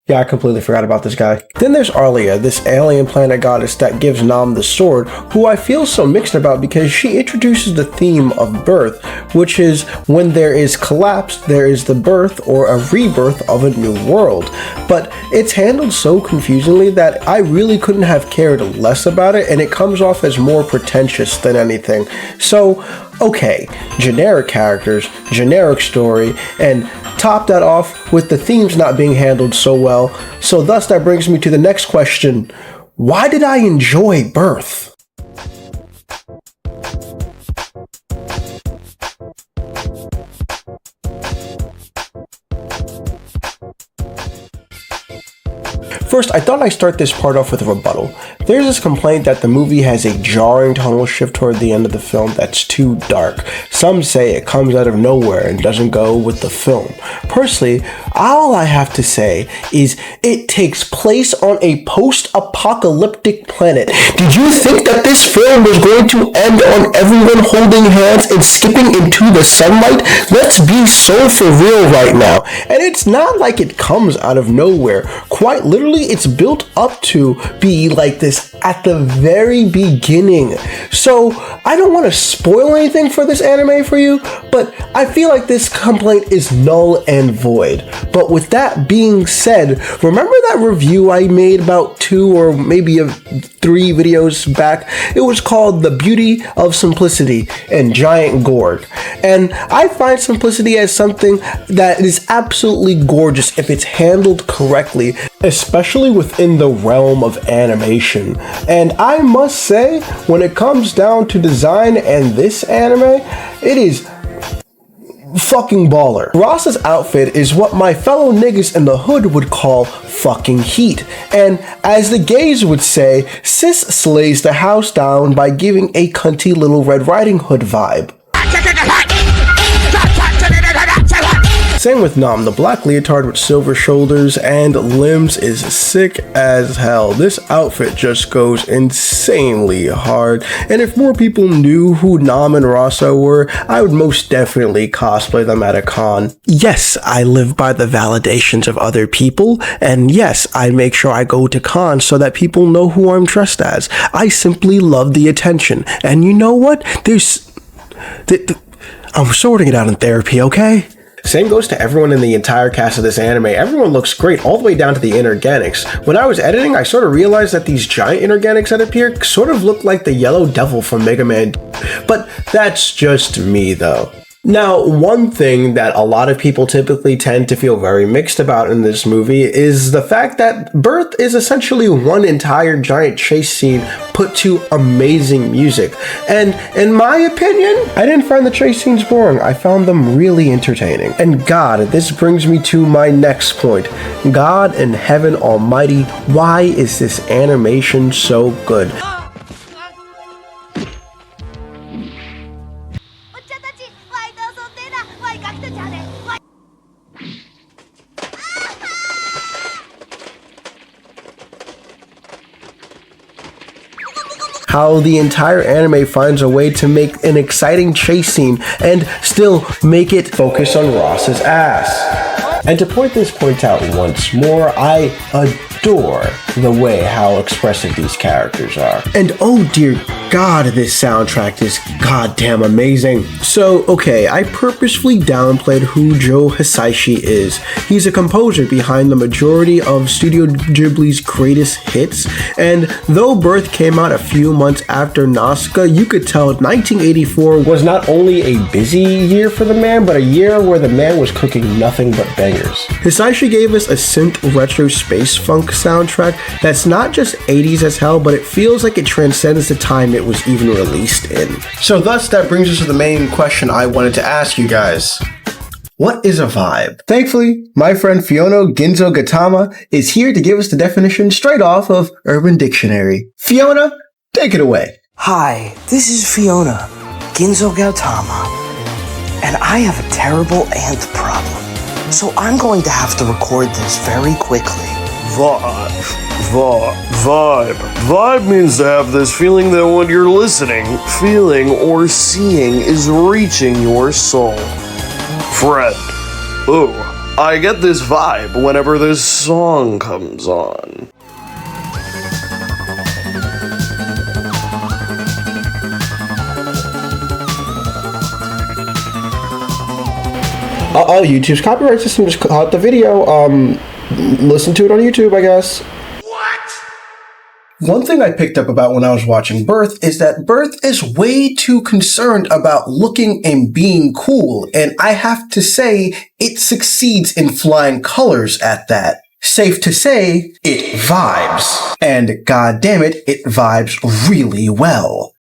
Yeah, I completely forgot about this guy. Then there's Arlia, this alien planet goddess that gives Nam the sword, who I feel so mixed about because she introduces the theme of birth, which is when there is collapse, there is the birth or a rebirth of a new world. But it's handled so confusingly that I really couldn't have cared less about it, and it comes off as more pretentious than anything. So, okay, generic characters, generic story, and top that off with the themes not being handled so well. So thus that brings me to the next question. Why did I enjoy Birth? First, I thought I'd start this part off with a rebuttal. There's this complaint that the movie has a jarring tonal shift toward the end of the film that's too dark. Some say it comes out of nowhere and doesn't go with the film. Personally, all I have to say is it takes place on a post-apocalyptic planet. Did you think that this film was going to end on everyone holding hands and skipping into the sunlight? Let's be so for real right now. And it's not like it comes out of nowhere. Quite literally, it's built up to be like this at the very beginning. So I don't want to spoil anything for this anime for you, but I feel like this complaint is null and void. But with that being said, remember that review I made about 2 or maybe 3 videos back? It was called The Beauty of Simplicity and Giant Gourd. And I find simplicity as something that is absolutely gorgeous if it's handled correctly, especially within the realm of animation. And I must say, when it comes down to design and this anime, it is fucking baller. Rasa's outfit is what my fellow niggas in the hood would call fucking heat. And as the gays would say, sis slays the house down by giving a cunty little Red Riding Hood vibe. Same with Nam, the black leotard with silver shoulders and limbs is sick as hell. This outfit just goes insanely hard, and if more people knew who Nam and Rasa were, I would most definitely cosplay them at a con. Yes, I live by the validations of other people, and yes, I make sure I go to cons so that people know who I'm dressed as. I simply love the attention, and you know what? I'm sorting it out in therapy, okay? Same goes to everyone in the entire cast of this anime. Everyone looks great, all the way down to the inorganics. When I was editing, I sort of realized that these giant inorganics that appear sort of look like the Yellow Devil from Mega Man. But that's just me, though. Now, one thing that a lot of people typically tend to feel very mixed about in this movie is the fact that Birth is essentially one entire giant chase scene put to amazing music. And in my opinion, I didn't find the chase scenes boring. I found them really entertaining. And God, this brings me to my next point. God in heaven almighty, why is this animation so good? How the entire anime finds a way to make an exciting chase scene and still make it focus on Ross's ass. And to point this point out once more, I adore the way how expressive these characters are. And oh dear God, this soundtrack is goddamn amazing. So, okay, I purposefully downplayed who Joe Hisaishi is. He's a composer behind the majority of Studio Ghibli's greatest hits, and though Birth came out a few months after Nausicaa, you could tell 1984 was not only a busy year for the man, but a year where the man was cooking nothing but bangers. Hisaishi gave us a synth retro space funk soundtrack that's not just 80s as hell, but it feels like it transcends the time it was even released in. So thus, that brings us to the main question I wanted to ask you guys. What is a vibe? Thankfully, my friend Fiona Ginzo Gatama is here to give us the definition straight off of Urban Dictionary. Fiona, take it away. Hi, this is Fiona Ginzo Gautama, and I have a terrible ant problem. So I'm going to have to record this very quickly. Vibe. Vibe means to have this feeling that what you're listening, feeling, or seeing is reaching your soul. Friend. Ooh, I get this vibe whenever this song comes on. YouTube's copyright system just caught the video. Listen to it on YouTube, I guess. One thing I picked up about when I was watching Birth is that Birth is way too concerned about looking and being cool, and I have to say, it succeeds in flying colors at that. Safe to say, it vibes. And goddammit, it vibes really well.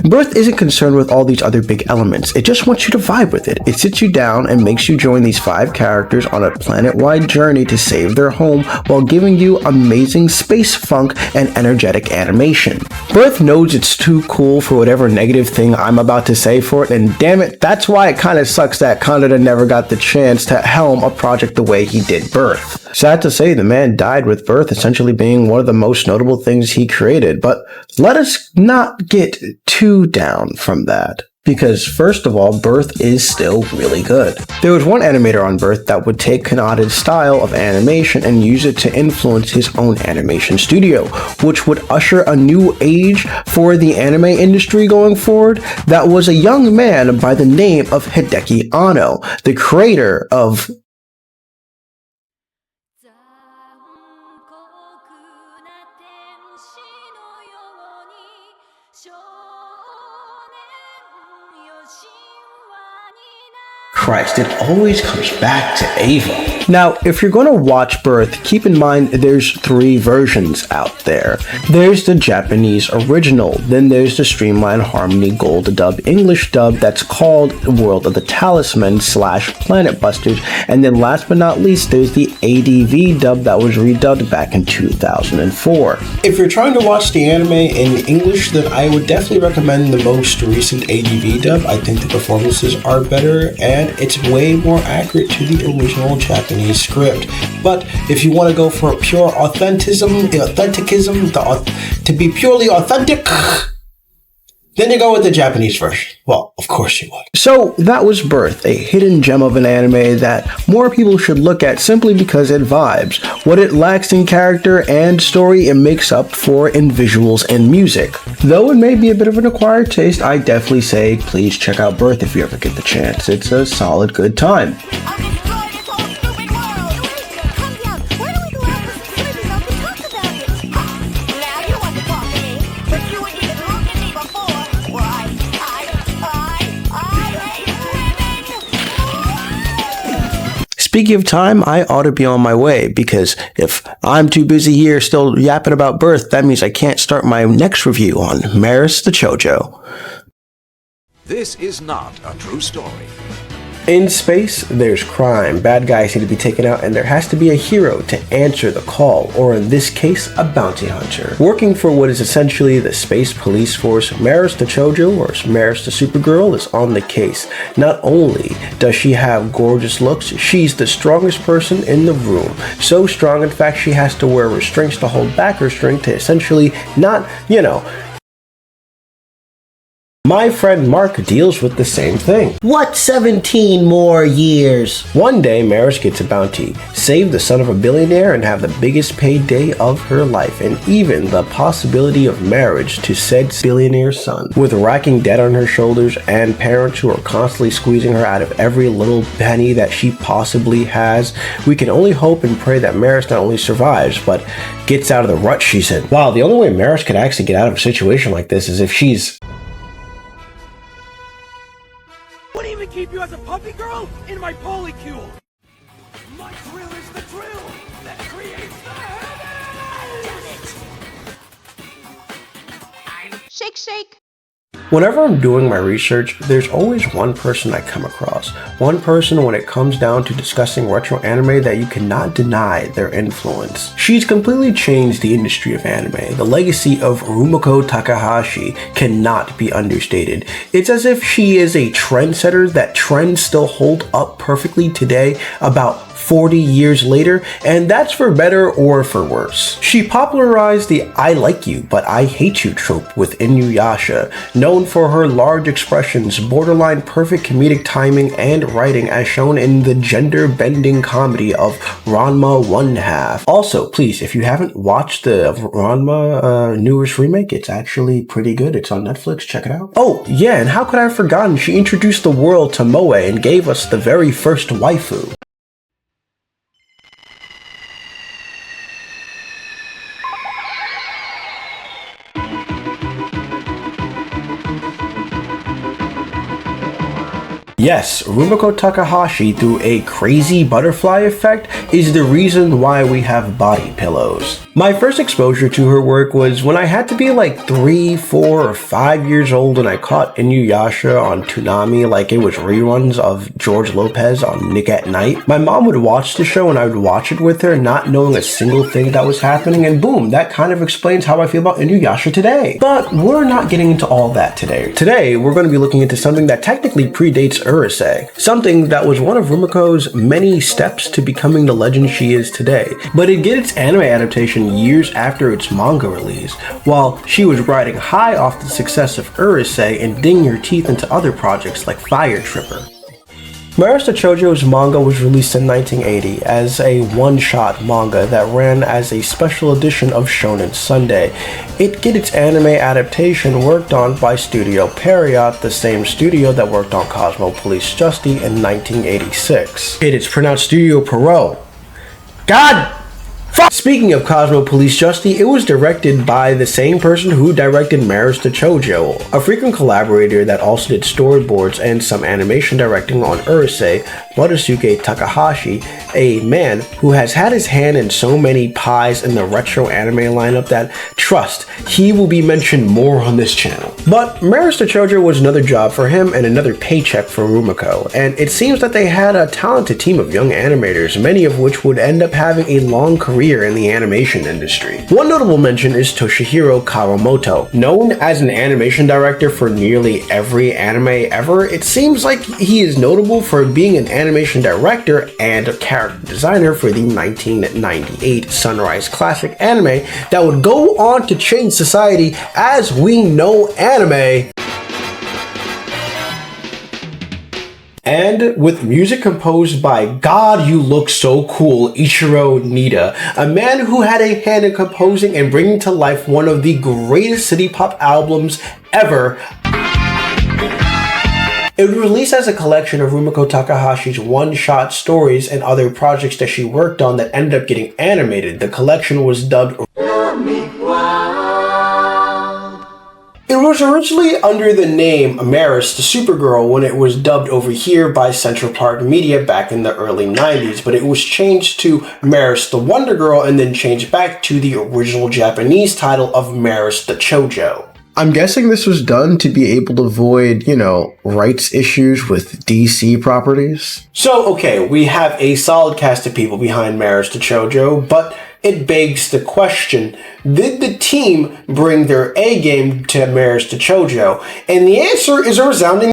Birth isn't concerned with all these other big elements. It just wants you to vibe with it. It sits you down and makes you join these 5 characters on a planet-wide journey to save their home while giving you amazing space funk and energetic animation. Birth knows it's too cool for whatever negative thing I'm about to say for it, and damn it, that's why it kinda sucks that Kaneda never got the chance to helm a project the way he did Birth. Sad to say, the man died with Birth essentially being one of the most notable things he created, but let us not get too down from that. Because first of all, Birth is still really good. There was one animator on Birth that would take Kaneda's style of animation and use it to influence his own animation studio, which would usher a new age for the anime industry going forward. That was a young man by the name of Hideki Anno, the creator of Christ, it always comes back to Ava. Now, if you're going to watch Birth, keep in mind there's 3 versions out there. There's the Japanese original, then there's the Streamline Harmony Gold dub English dub that's called World of the Talisman / Planet Busters, and then last but not least, there's the ADV dub that was redubbed back in 2004. If you're trying to watch the anime in English, then I would definitely recommend the most recent ADV dub. I think the performances are better, and it's way more accurate to the original Japanese script. But if you want to go for a pure authenticism, to be purely authentic, then you go with the Japanese version. Well, of course you would. So that was Birth, a hidden gem of an anime that more people should look at simply because it vibes. What it lacks in character and story, it makes up for in visuals and music. Though it may be a bit of an acquired taste, I definitely say please check out Birth if you ever get the chance. It's a solid good time. Speaking of time, I ought to be on my way, because if I'm too busy here still yapping about Birth, that means I can't start my next review on Maris the Chojo. This is not a true story. In space, there's crime, bad guys need to be taken out, and there has to be a hero to answer the call, or in this case, a bounty hunter. Working for what is essentially the space police force, Maris the Chojo, or Maris the Supergirl, is on the case. Not only does she have gorgeous looks, she's the strongest person in the room. So strong, in fact, she has to wear restraints to hold back her strength to essentially not, My friend Mark deals with the same thing. What 17 more years? One day, Maris gets a bounty, save the son of a billionaire and have the biggest payday of her life, and even the possibility of marriage to said billionaire's son. With racking debt on her shoulders and parents who are constantly squeezing her out of every little penny that she possibly has, we can only hope and pray that Maris not only survives, but gets out of the rut she's in. Wow, the only way Maris could actually get out of a situation like this is if she's... Wouldn't even keep you as a puppy girl in my polycule. My drill is the drill that creates the heaven. Shake, shake. Whenever I'm doing my research, there's always one person I come across. One person when it comes down to discussing retro anime that you cannot deny their influence. She's completely changed the industry of anime. The legacy of Rumiko Takahashi cannot be understated. It's as if she is a trendsetter that trends still hold up perfectly today, about 40 years later, and that's for better or for worse. She popularized the I like you, but I hate you trope with Inuyasha, known for her large expressions, borderline perfect comedic timing, and writing as shown in the gender-bending comedy of Ranma 1/2. Also, please, if you haven't watched the Ranma newest remake, it's actually pretty good. It's on Netflix, check it out. Oh, yeah, and how could I have forgotten she introduced the world to Moe and gave us the very first waifu. Yes, Rumiko Takahashi, through a crazy butterfly effect, is the reason why we have body pillows. My first exposure to her work was when I had to be like 3, 4, or 5 years old and I caught Inuyasha on Toonami like it was reruns of George Lopez on Nick at Night. My mom would watch the show and I would watch it with her, not knowing a single thing that was happening, and boom, that kind of explains how I feel about Inuyasha today. But we're not getting into all that today. Today, we're going to be looking into something that technically predates Urusei, something that was one of Rumiko's many steps to becoming the legend she is today, but it get its anime adaptation years after its manga release, while she was riding high off the success of Urusei and digging her teeth into other projects like Fire Tripper. Maris the Chojo's manga was released in 1980 as a one-shot manga that ran as a special edition of Shonen Sunday. It get its anime adaptation worked on by Studio Pierrot, the same studio that worked on Cosmo Police Justy in 1986. It's pronounced Studio Pierrot. God Speaking of Cosmo Police Justy, it was directed by the same person who directed Marriage to Chojo, a frequent collaborator that also did storyboards and some animation directing on Urusei, Motosuke Takahashi, a man who has had his hand in so many pies in the retro anime lineup that, trust, he will be mentioned more on this channel. But Marriage to Chojo was another job for him and another paycheck for Rumiko, and it seems that they had a talented team of young animators, many of which would end up having a long career in the animation industry. One notable mention is Toshihiro Kawamoto. Known as an animation director for nearly every anime ever, it seems like he is notable for being an animation director and a character designer for the 1998 Sunrise classic anime that would go on to change society as we know anime. And with music composed by God You Look So Cool Ichiro Nida, a man who had a hand in composing and bringing to life one of the greatest city pop albums ever. It was released as a collection of Rumiko Takahashi's one-shot stories and other projects that she worked on that ended up getting animated. The collection was dubbed It was originally under the name Maris the Supergirl when it was dubbed over here by Central Park Media back in the early 90s, but it was changed to Maris the Wonder Girl and then changed back to the original Japanese title of Maris the Chojo. I'm guessing this was done to be able to avoid, rights issues with DC properties. So, okay, we have a solid cast of people behind Maris the Chojo, but it begs the question, did the team bring their A game to Maris the Chojo? And the answer is a resounding.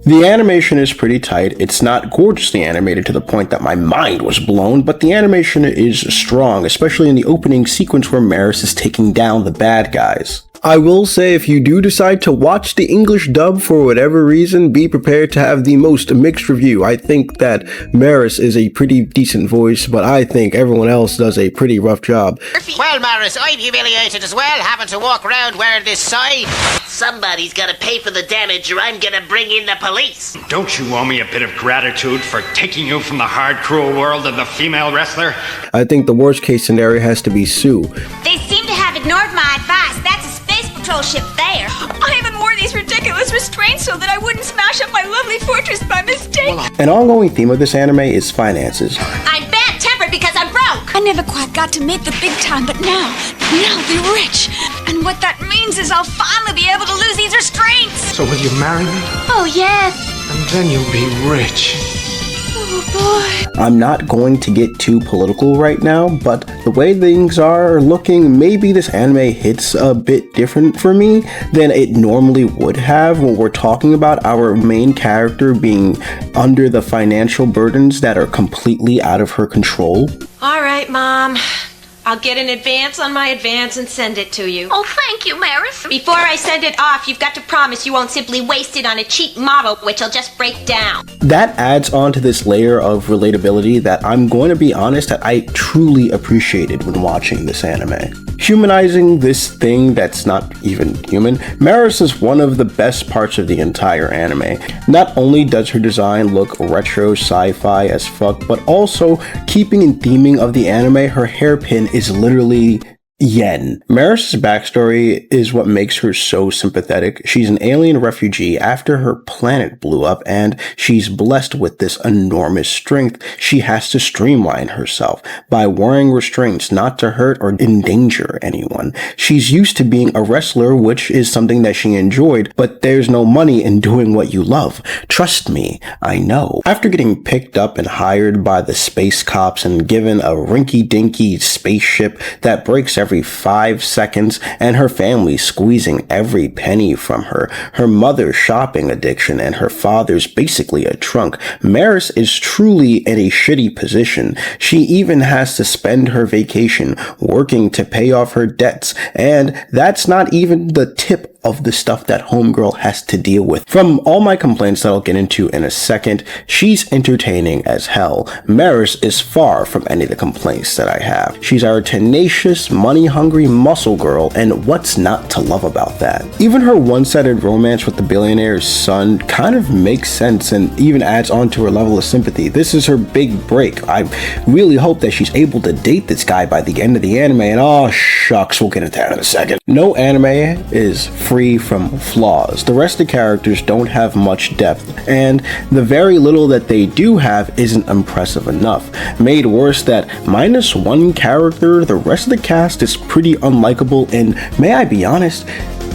The animation is pretty tight. It's not gorgeously animated to the point that my mind was blown, but the animation is strong, especially in the opening sequence where Maris is taking down the bad guys. I will say, if you do decide to watch the English dub for whatever reason, be prepared to have the most mixed review. I think that Maris is a pretty decent voice, but I think everyone else does a pretty rough job. Well, Maris, I'm humiliated as well, having to walk around wearing this sign. Somebody's gotta pay for the damage or I'm gonna bring in the police. Don't you owe me a bit of gratitude for taking you from the hard, cruel world of the female wrestler? I think the worst case scenario has to be Sue. They seem to have ignored my advice. That's a space patrol ship there. I even wore these ridiculous restraints so that I wouldn't smash up my lovely fortress by mistake. An ongoing theme of this anime is finances. I'm bad-tempered because I'm broke. I never quite got to make the big time, but now I'll be rich. And what that means is I'll finally be able to lose these restraints. So will you marry me? Oh, yes. And then you'll be rich. Oh, boy. I'm not going to get too political right now, but the way things are looking, maybe this anime hits a bit different for me than it normally would have when we're talking about our main character being under the financial burdens that are completely out of her control. All right, Mom. I'll get an advance on my advance and send it to you. Oh, thank you, Maris. Before I send it off, you've got to promise you won't simply waste it on a cheap model, which will just break down. That adds on to this layer of relatability that I'm going to be honest that I truly appreciated when watching this anime. Humanizing this thing that's not even human, Maris is one of the best parts of the entire anime. Not only does her design look retro sci-fi as fuck, but also keeping in theming of the anime, her hairpin is literally yen. Maris' backstory is what makes her so sympathetic. She's an alien refugee after her planet blew up, and she's blessed with this enormous strength. She has to streamline herself by wearing restraints not to hurt or endanger anyone. She's used to being a wrestler, which is something that she enjoyed, but there's no money in doing what you love. Trust me, I know. After getting picked up and hired by the space cops and given a rinky-dinky spaceship that breaks every 5 seconds, and her family squeezing every penny from her, her mother's shopping addiction, and her father's basically a trunk, Maris is truly in a shitty position. She even has to spend her vacation working to pay off her debts, and that's not even the tip of the stuff that homegirl has to deal with. From all my complaints that I'll get into in a second, she's entertaining as hell. Maris is far from any of the complaints that I have. She's our tenacious, money-hungry muscle girl, and what's not to love about that? Even her one-sided romance with the billionaire's son kind of makes sense and even adds on to her level of sympathy. This is her big break. I really hope that she's able to date this guy by the end of the anime, and oh shucks, we'll get into that in a second. No anime is free from flaws. The rest of the characters don't have much depth, and the very little that they do have isn't impressive enough. Made worse that minus one character, the rest of the cast is pretty unlikable and, may I be honest,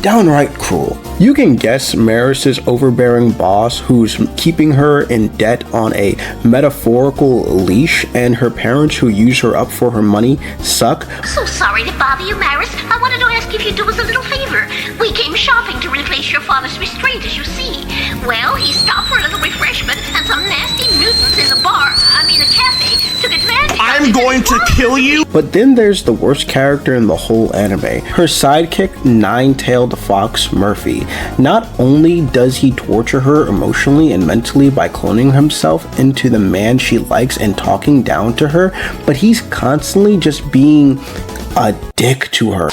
downright cruel. You can guess Maris's overbearing boss, who's keeping her in debt on a metaphorical leash, and her parents who use her up for her money suck. So sorry to bother you, Maris. I wanted to ask if you'd do us a little favor. We came shopping to replace your father's restraint, as you see. Well, he stopped for a little refreshment, and some nasty mutants in the cafe, took advantage. I'm going to kill you! But then there's the worst character in the whole anime. Her sidekick, Nine-Tailed Fox Murphy. Not only does he torture her emotionally and mentally by cloning himself into the man she likes and talking down to her, but he's constantly just being a dick to her.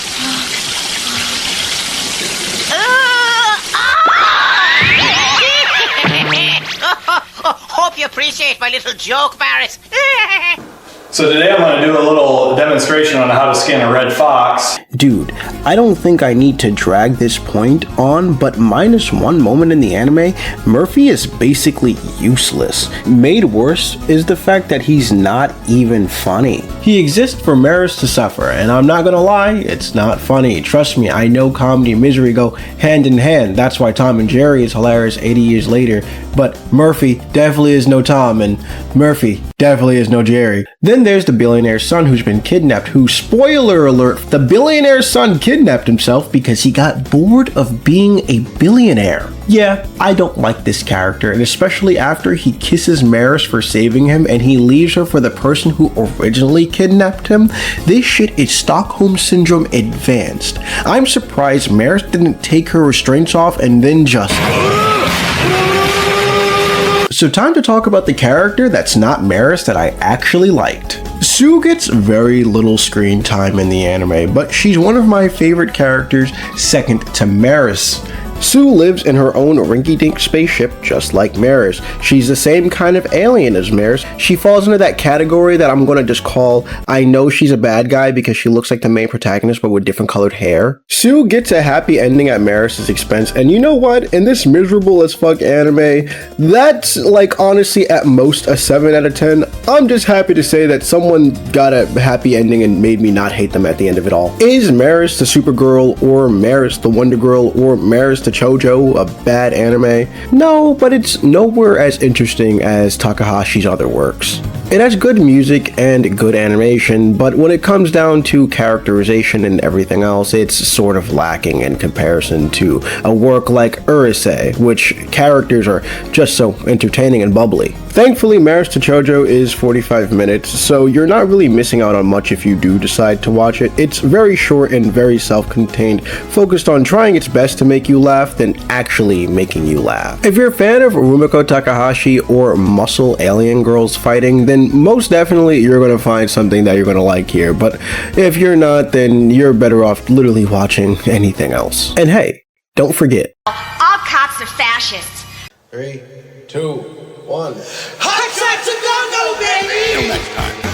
Hope you appreciate my little joke, Maris. So today I'm going to do a little demonstration on how to skin a red fox. Dude, I don't think I need to drag this point on, but minus one moment in the anime, Murphy is basically useless. Made worse is the fact that he's not even funny. He exists for Maris to suffer, and I'm not gonna lie, it's not funny. Trust me, I know comedy and misery go hand in hand. That's why Tom and Jerry is hilarious 80 years later, but Murphy definitely is no Tom, and Murphy definitely is no Jerry. Then there's the billionaire's son who's been kidnapped, who, spoiler alert, the billionaire's son kidnapped himself because he got bored of being a billionaire. Yeah, I don't like this character, and especially after he kisses Maris for saving him and he leaves her for the person who originally kidnapped him. This shit is Stockholm Syndrome advanced. I'm surprised Maris didn't take her restraints off and then just... So time to talk about the character that's not Maris that I actually liked. Sue gets very little screen time in the anime, but she's one of my favorite characters, second to Maris. Sue lives in her own rinky-dink spaceship, just like Maris. She's the same kind of alien as Maris. She falls into that category that I'm gonna just call, I know she's a bad guy because she looks like the main protagonist but with different colored hair. Sue gets a happy ending at Maris's expense, and you know what? In this miserable as fuck anime, that's like honestly at most a 7 out of 10. I'm just happy to say that someone got a happy ending and made me not hate them at the end of it all. Is Maris the Supergirl, or Maris the Wonder Girl, or Maris the Chojo a bad anime? No, but it's nowhere as interesting as Takahashi's other works. It has good music and good animation, but when it comes down to characterization and everything else, it's sort of lacking in comparison to a work like Urusei, which characters are just so entertaining and bubbly. Thankfully, Maris to Chojo is 45 minutes, so you're not really missing out on much if you do decide to watch it. It's very short and very self-contained, focused on trying its best to make you laugh than actually making you laugh. If you're a fan of Rumiko Takahashi or muscle alien girls fighting, then most definitely you're going to find something that you're going to like here, but if you're not, then you're better off literally watching anything else. And hey, don't forget, All cops are fascists. 3, 2, 1. Hot shots and go-go, baby! Till next time.